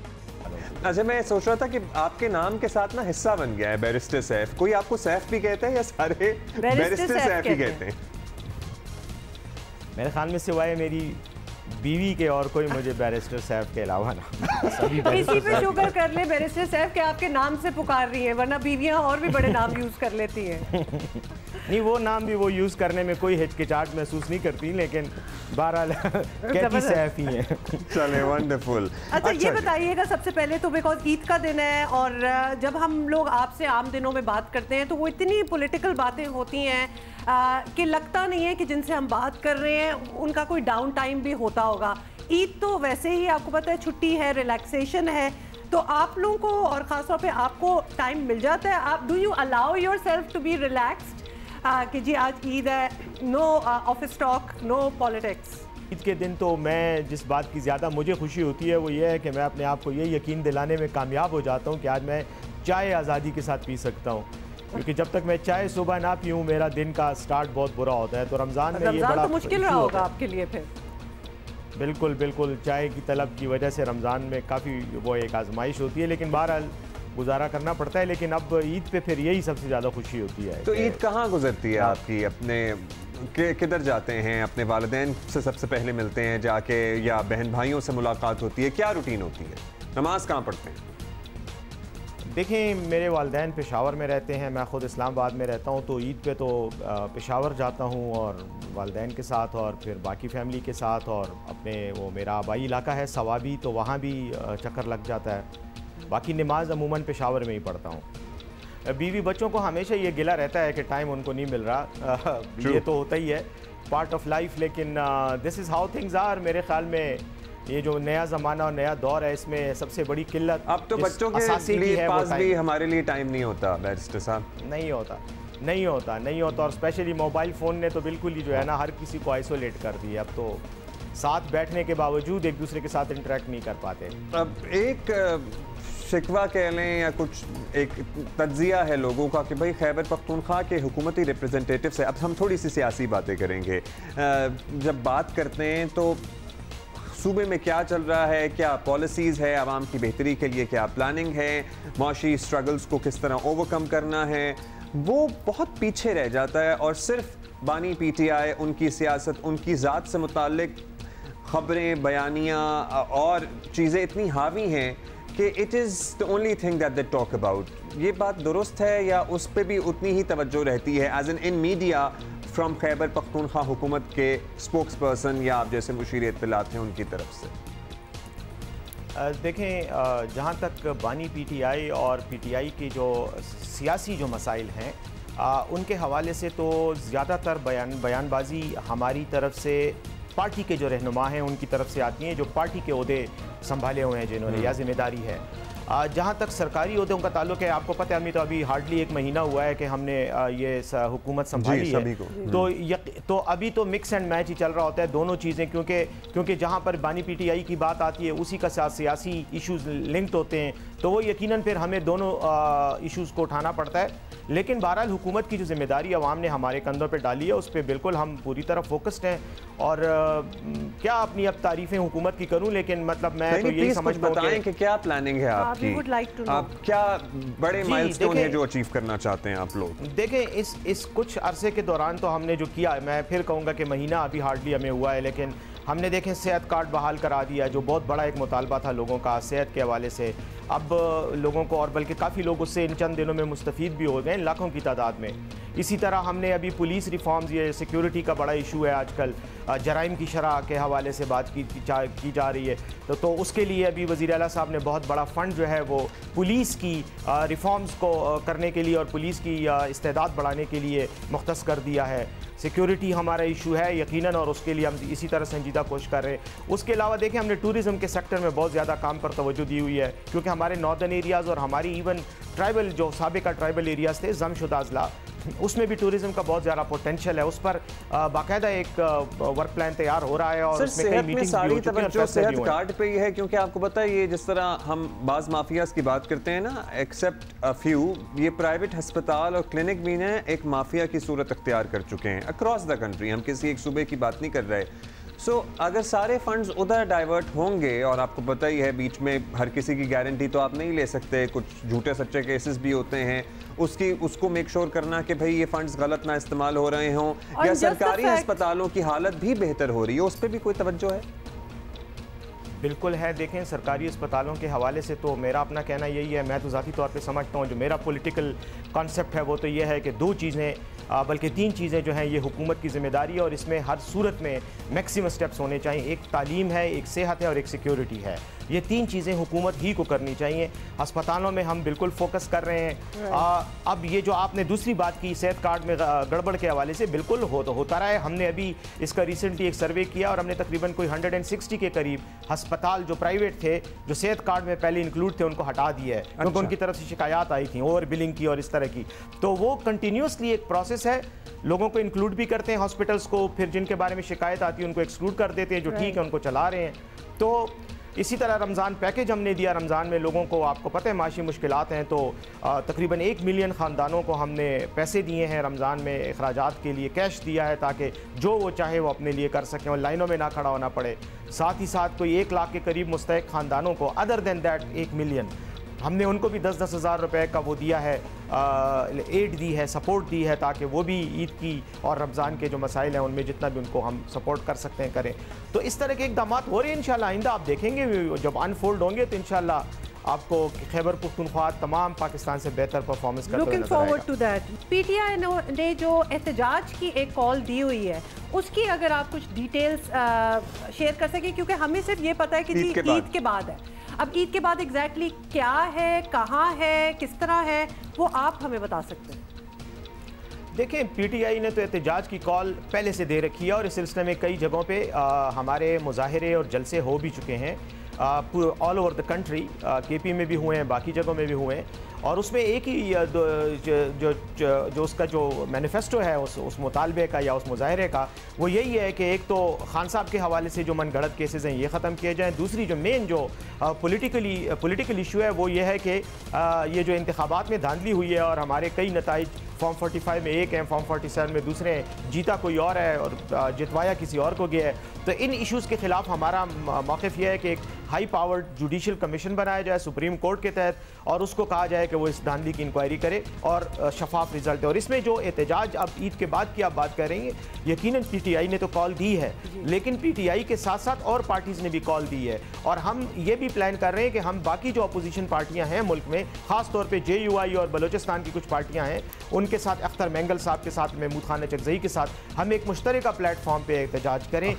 अच्छा, मैं सोच रहा था कि आपके नाम के साथ ना हिस्सा बन गया है बैरिस्टर सैफ। कोई आपको सैफ भी कहता है या सारे बैरिस्टर सैफ ही कहते हैं? मेरे ख्याल में सिवाय मेरी बीवी के और कोई मुझे बैरिस्टर सैफ के अलावा ना सभी इसी पे शुक्र कर ले बैरिस्टर सैफ के आपके नाम से पुकार रही है, वरना बीवियां और भी बड़े नाम यूज कर लेती हैं। नहीं, वो नाम भी वो यूज करने में कोई हिचकिचाहट महसूस नहीं करती, लेकिन बहरहाल कहती सैफ ही है। चले, वंडरफुल। अच्छा, ये बताइएगा सबसे पहले तो बिकॉज ईद का दिन है और जब हम लोग आपसे आम दिनों में बात करते हैं तो वो इतनी पॉलिटिकल बातें होती हैं कि लगता नहीं है कि जिनसे हम बात कर रहे हैं उनका कोई डाउन टाइम भी होता होगा। ईद तो वैसे ही आपको पता है छुट्टी है, रिलैक्सेशन है, तो आप लोगों को और ख़ासतौर पे आपको टाइम मिल जाता है? आप do you allow yourself to be relaxed कि जी आज ईद है, no office talk, no politics? Eid के दिन तो मैं जिस बात की ज़्यादा मुझे खुशी होती है वो ये है कि मैं अपने आप को ये यकीन दिलाने में कामयाब हो जाता हूँ कि आज मैं चाय आज़ादी के साथ पी सकता हूँ, क्योंकि जब तक मैं चाय सुबह ना पीऊँ मेरा दिन का स्टार्ट बहुत बुरा होता है। तो रमज़ान में ये बड़ा तो मुश्किल रहा होगा आपके लिए फिर। बिल्कुल बिल्कुल, चाय की तलब की वजह से रमज़ान में काफ़ी वो एक आजमाइश होती है, लेकिन बहरहाल गुजारा करना पड़ता है। लेकिन अब ईद पे फिर यही सबसे ज़्यादा खुशी होती है। तो ईद कहाँ गुजरती है आपकी? अपने किधर जाते हैं? अपने वालिदैन से सबसे पहले मिलते हैं जाके, या बहन भाइयों से मुलाकात होती है? क्या रूटीन होती है? नमाज कहाँ पढ़ते हैं? देखें, मेरे वालिदैन पेशावर में रहते हैं, मैं ख़ुद इस्लामाबाद में रहता हूँ, तो ईद पे तो पेशावर जाता हूँ और वालिदैन के साथ और फिर बाकी फ़ैमिली के साथ, और अपने वो मेरा आबाई इलाका है सवाबी, तो वहाँ भी चक्कर लग जाता है। बाकी नमाज अमूमन पेशावर में ही पढ़ता हूँ। बीवी बच्चों को हमेशा ये गिला रहता है कि टाइम उनको नहीं मिल रहा, ये तो होता ही है, पार्ट ऑफ लाइफ, लेकिन this is how things are. मेरे ख्याल में ये जो नया ज़माना और नया दौर है इसमें सबसे बड़ी किल्लत अब तो बच्चों के लिए पास भी हमारे लिए टाइम नहीं होता बैरिस्टर साहब। नहीं होता और स्पेशली मोबाइल फ़ोन ने तो बिल्कुल ही जो है ना हर किसी को आइसोलेट कर दिया। अब तो साथ बैठने के बावजूद एक दूसरे के साथ इंटरेक्ट नहीं कर पाते। अब एक शिकवा कह लें या कुछ एक तज्जिया है लोगों का कि भाई खैबर पख्तूनख्वा के हुकूमती रिप्रेजेंटेटिव से, अब हम थोड़ी सी सियासी बातें करेंगे, जब बात करते हैं तो सूबे में क्या चल रहा है, क्या पॉलिसीज़ है, आवाम की बेहतरी के लिए क्या प्लानिंग है, माशी स्ट्रगल्स को किस तरह ओवरकम करना है, वो बहुत पीछे रह जाता है। और सिर्फ बानी PTI, उनकी सियासत, उनकी ज़ात से मुताल्लिक ख़बरें, बयानियाँ और चीज़ें इतनी हावी हैं कि it is the only thing that they talk about. ये बात दुरुस्त है या उस पर भी उतनी ही तवज्जो रहती है as in media from Khyber Pakhtunkhwa हुकूमत के स्पोक्स पर्सन या आप जैसे मुशीर इत्तलात हैं उनकी तरफ से? देखें, जहाँ तक बानी PTI और PTI के जो सियासी जो मसाइल हैं उनके हवाले से तो ज़्यादातर बयानबाजी हमारी तरफ से पार्टी के जो रहनुमा हैं उनकी तरफ से आती हैं, जो पार्टी के ओहदे संभाले हुए हैं जिन्होंने, या जिम्मेदारी है। जहाँ तक सरकारी ओहदों का ताल्लुक है, आपको पता है अभी हार्डली 1 महीना हुआ है कि हमने ये हुकूमत संभाली है, तो अभी तो मिक्स एंड मैच ही चल रहा होता है दोनों चीज़ें, क्योंकि जहाँ पर बानी PTI की बात आती है उसी का साथ सियासी इश्यूज़ लिंक्ड होते हैं, तो वो यकीनन फिर हमें दोनों इश्यूज़ को उठाना पड़ता है। लेकिन बहरहाल हुकूमत की जो जिम्मेदारी अवाम ने हमारे कंधों पर डाली है उस पर बिल्कुल हम पूरी तरह फोकस्ड हैं। और क्या अपनी अब तारीफ़ें हुकूमत की करूँ, लेकिन मतलब मैं तो यही समझता हूँ कि क्या प्लानिंग है आपकी, आप क्या बड़े माइलस्टोन है जो अचीव करना चाहते हैं आप लोग? देखें, इस कुछ अरसे के दौरान तो हमने जो किया, मैं फिर कहूँगा कि महीना अभी हार्डली हमें हुआ है, लेकिन हमने देखें सेहत कार्ड बहाल करा दिया, जो बहुत बड़ा एक मुतालबा था लोगों का सेहत के हवाले से। अब लोगों को, और बल्कि काफ़ी लोग उससे इन चंद दिनों में मुस्तफ़ीद भी हो गए, लाखों की तादाद में। इसी तरह हमने अभी पुलिस रिफॉर्म्स, ये सिक्योरिटी का बड़ा इशू है आजकल, जराइम की शरह के हवाले से बात की जा रही है, तो उसके लिए अभी वज़ीर आला साहब ने बहुत बड़ा फ़ंड जो है वो पुलिस की रिफॉर्म्स को करने के लिए और पुलिस की इस्तेदाद बढ़ाने के लिए मुख्तस कर दिया है। सिक्योरिटी हमारा इशू है यकीनन, और उसके लिए हम इसी तरह संजीदा कोशिश कर रहे हैं। उसके अलावा देखें, हमने टूरिज़म के सेक्टर में बहुत ज़्यादा काम पर तवज्जो दी हुई है, क्योंकि हमारे नॉर्दर्न एरियाज़ और हमारी इवन ट्राइबल जो साबिका ट्राइबल एरियाज़ थे, जमशुदा अजला, उसमें भी टूरिज्म का बहुत ज़्यादा पोटेंशियल है। उस पर बाकायदा एक वर्क प्लान तैयार हो रहा है और उसमें कई मीटिंग्स भी हो चुकी हैं और फैसले भी हुए हैं। कार्ड पे ही है, क्योंकि आपको पता है ये जिस तरह हम बाज़ माफियाज की बात करते हैं ना, एक्सेप्ट अ फ्यू, ये प्राइवेट अस्पताल और क्लिनिक भी ना एक माफिया की सूरत अख्तियार कर चुके हैं अक्रॉस द कंट्री। हम किसी एक सूबे की बात नहीं कर रहे। सो अगर सारे फंड्स उधर डाइवर्ट होंगे, और आपको पता ही है बीच में हर किसी की गारंटी तो आप नहीं ले सकते, कुछ झूठे सच्चे केसेस भी होते हैं, उसको मेक श्योर करना कि भाई ये फंड्स गलत ना इस्तेमाल हो रहे हों, या सरकारी अस्पतालों की हालत भी बेहतर हो रही है, उस पर भी कोई तवज्जो है? बिल्कुल है। देखें, सरकारी अस्पतालों के हवाले से तो मेरा अपना कहना यही है, मैं तो ज़ाती तौर पे समझता हूँ, जो मेरा पॉलिटिकल कॉन्सेप्ट है वो तो ये है कि 2 चीज़ें बल्कि 3 चीज़ें जो हैं ये हुकूमत की ज़िम्मेदारी है, और इसमें हर सूरत में मैक्सिमम स्टेप्स होने चाहिए। एक तालीम है, एक सेहत है और एक सिक्योरिटी है। ये 3 चीज़ें हुकूमत ही को करनी चाहिए। अस्पतालों में हम बिल्कुल फोकस कर रहे हैं। अब ये जो आपने दूसरी बात की सेहत कार्ड में गड़बड़ के हवाले से, बिल्कुल होता रहा है। हमने अभी इसका रिसेंटली एक सर्वे किया और हमने तकरीबन कोई 160 के करीब अस्पताल जो प्राइवेट थे, जो सेहत कार्ड में पहले इंक्लूड थे, उनको हटा दिया है, क्योंकि उनकी तरफ से शिकायत आई थी ओवर बिलिंग की और इस तरह की। तो वो कंटिन्यूसली एक प्रोसेस है, लोगों को इंक्लूड भी करते हैं हॉस्पिटल्स को, फिर जिनके बारे में शिकायत आती है उनको एक्सक्लूड कर देते हैं, जो ठीक है उनको चला रहे हैं। तो इसी तरह रमज़ान पैकेज हमने दिया। रमज़ान में लोगों को, आपको पता है माशी मुश्किलात हैं, तो तकरीबन 1 मिलियन ख़ानदानों को हमने पैसे दिए हैं रमज़ान में, अखराजात के लिए कैश दिया है, ताकि जो वो चाहे वो अपने लिए कर सकें और लाइनों में ना खड़ा होना पड़े। साथ ही साथ कोई 1 लाख के करीब मुस्तहिक ख़ानदानों को, अदर दैन दैट 1 मिलियन, हमने उनको भी 10-10 हज़ार रुपये का वो दिया है, एड दी है, सपोर्ट दी है, ताकि वो भी ईद की और रमज़ान के जो मसाइल हैं उनमें जितना भी उनको हम सपोर्ट कर सकते हैं करें। तो इस तरह के इक़दाम हो रहे हैं। इंशाल्लाह आइंदा आप देखेंगे जब अनफोल्ड होंगे तो इंशाल्लाह आपको खैबर पख्तूनख्वा तमाम पाकिस्तान से बेहतर परफॉर्मेंस करते हुए नजर आएगा। Looking forward to that. PTI ने जो एहतजाज की एक कॉल दी हुई है, उसकी अगर आप कुछ डिटेल्स शेयर कर सकें, क्योंकि हमें सिर्फ ये पता है कि ईद के बाद है। अब ईद के बाद एग्जैक्टली क्या है, कहाँ है, किस तरह है, वो आप हमें बता सकते हैं? देखें, पीटीआई ने तो एहतजाज की कॉल पहले से दे रखी है और इस सिलसिले में कई जगहों पे हमारे मुजाहरे और जलसे हो भी चुके हैं all over the country. KP में भी हुए हैं, बाकी जगहों में भी हुए हैं, और उसमें एक ही जो उसका जो मैनिफेस्टो है उस मुतालबे का या उस मुजाहरे का, वो यही है कि एक तो खान साहब के हवाले से जो मनगढ़ंत केसेस हैं ये ख़त्म किए जाएँ। दूसरी जो मेन जो पॉलिटिकल इशू है वो ये है कि ये जो इंतखाबात में धांधली हुई है और हमारे कई नताइज फॉर्म 45 में एक हैं, फॉर्म 47 में दूसरे हैं, जीता कोई और है और जितवाया किसी और को गया है। तो इन इश्यूज़ के ख़िलाफ़ हमारा मौक़िफ़ यह है कि एक हाई पावर्ड जुडिशल कमीशन बनाया जाए सुप्रीम कोर्ट के तहत, और उसको कहा जाए कि वो इस धांधली की इंक्वायरी करे और शफाफ रिजल्ट है। और इसमें जो एहतजाज अब ईद के बाद की आप बात कर रही हैं, यकीनन पीटीआई ने तो कॉल दी है, लेकिन पीटीआई के साथ साथ और पार्टीज़ ने भी कॉल दी है, और हम ये भी प्लान कर रहे हैं कि हम बाकी जो अपोजिशन पार्टियाँ हैं मुल्क में, ख़ास तौर पर JUI और बलोचिस्तान की कुछ पार्टियाँ हैं, उनके साथ अख्तर मेंगल साहब के साथ, महमूद खान चकजई के साथ हम एक मुश्तरका प्लेटफॉर्म पे एहतजाज करें।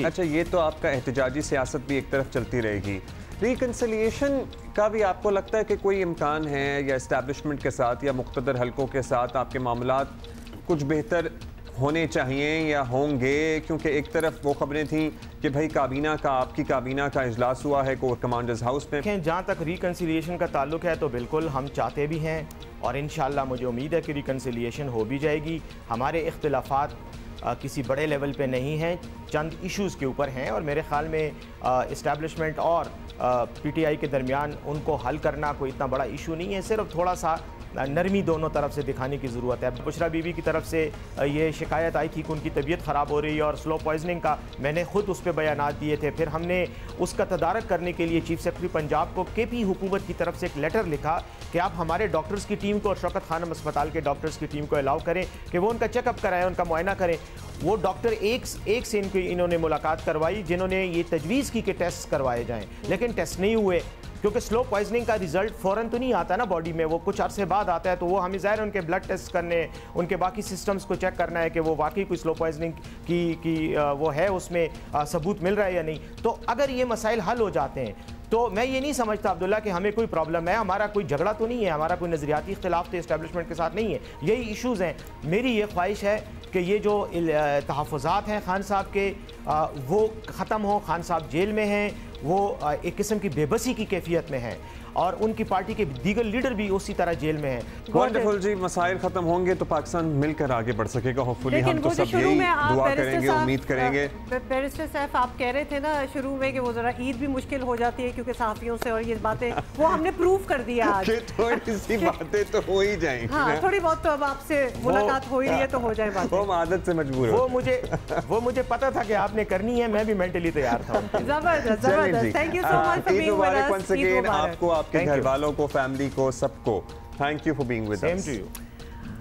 अच्छा, ये तो आपका एहतजाजी सियासत भी एक तरफ चलती रहेगी, रिकन्सिलिएशन का भी आपको लगता है कि कोई इम्कान है, या इस्टेब्लिशमेंट के साथ या मुख्तदर हलकों के साथ आपके मामलात कुछ बेहतर होने चाहिए या होंगे? क्योंकि एक तरफ वो खबरें थी कि भाई आपकी काबीना का इजलास हुआ है कोर कमांडर्स हाउस में। जहाँ तक रिकन्सिलिएशन का ताल्लुक है तो बिल्कुल हम चाहते भी हैं, और इंशाल्लाह मुझे उम्मीद है कि रिकन्सिलिएशन हो भी जाएगी। हमारे इख्तिलाफात किसी बड़े लेवल पे नहीं हैं, चंद इश्यूज़ के ऊपर हैं, और मेरे ख़्याल में इस्टेब्लिशमेंट और पीटीआई के दरमियान उनको हल करना कोई इतना बड़ा इशू नहीं है। सिर्फ थोड़ा सा नरमी दोनों तरफ से दिखाने की ज़रूरत है। बुशरा बीबी की तरफ से ये शिकायत आई थी कि उनकी तबीयत ख़राब हो रही है, और स्लो पॉइजनिंग का मैंने ख़ुद उस पर बयानात दिए थे। फिर हमने उसका तदारक करने के लिए चीफ सेक्रेटरी पंजाब को केपी हुकूमत की तरफ से एक लेटर लिखा कि आप हमारे डॉक्टर्स की टीम को और शौकत खानम अस्पताल के डॉक्टर्स की टीम को अलाउ करें कि वो उनका चेकअप कराएं, उनका मुआयना करें। वो डॉक्टर एक से इन्होंने मुलाकात करवाई जिन्होंने ये तजवीज़ की कि टेस्ट करवाए जाएँ, लेकिन टेस्ट नहीं हुए, क्योंकि स्लो पॉइजनिंग का रिजल्ट फ़ौरन तो नहीं आता ना बॉडी में, वो कुछ अरसे बाद आता है। तो वो हमें ज़ाहिर उनके ब्लड टेस्ट करने, उनके बाकी सिस्टम्स को चेक करना है कि वो वाकई कोई स्लो पॉइजनिंग की वो है, उसमें सबूत मिल रहा है या नहीं। तो अगर ये मसाइल हल हो जाते हैं तो मैं ये नहीं समझता अब्दुल्ला कि हमें कोई प्रॉब्लम है, हमारा कोई झगड़ा तो नहीं है, हमारा कोई नज़रियाती इख्तिलाफ तो इस्टेब्लिशमेंट के साथ नहीं है, यही इशूज़ हैं। मेरी ये ख्वाहिश है कि ये जो तहफ़्फ़ुज़ात हैं खान साहब के वो ख़त्म हो। खान साहब जेल में हैं वो एक किस्म की बेबसी की कैफियत में हैं और उनकी पार्टी के दीगर लीडर भी उसी तरह जेल में हैं। वंडरफुल जी, मसाइल खत्म होंगे तो पाकिस्तान मिलकर आगे बढ़ सकेगा। होपफुली हम तो सब यही दुआ करेंगे, उम्मीद करेंगे। बैरिस्टर साहब आप कह रहे थे ना शुरू में कि वो जरा ईद भी मुश्किल हो जाती है क्योंकि सहाफियों से, और ये बातें वो हमने प्रूव कर दिया आज। थोड़ी सी बातें तो हो ही जाएंगी। हाँ, थोड़ी बहुत तो अब आपसे मुलाकात हो ही रही है तो हो जाए बात। वो आदत से मजबूर हो। वो मुझे पता था कि आपने करनी है, मैं भी मेंटली तैयार था। जबरदस्त जबरदस्त। Thank you so much for being with us. Once again आपको, आपके घर वालों को, फैमिली को, सबको thank you for being with us. Same to you.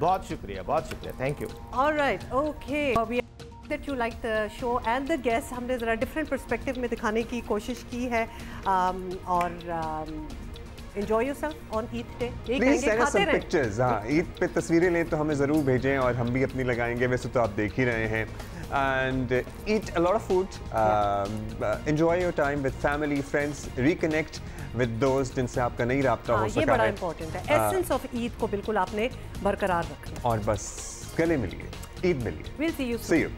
बहुत शुक्रिया, thank you. Alright, okay, that you like the show and the guests, हमने ज़रा डिफरेंट पर्सपेक्टिव में दिखाने की कोशिश की है और enjoy yourself on Eid day। Please send us some pictures। हाँ, ईद पे तस्वीरें लें तो हमें ज़रूर भेजें और हम भी अपनी लगाएंगे। वैसे तो आप देख ही रहे हैं। And eat a lot of food, enjoy your time with family, friends, reconnect with those जिनसे आपका नहीं राब्ता हो सका है। ये बड़ा इम्पोर्टेंट है। एसेंस ऑफ ईद को बिल्कुल आपने बरकरार रखना। और बस गले मिलिए, ईद मिलिए। We'll see you soon. See you.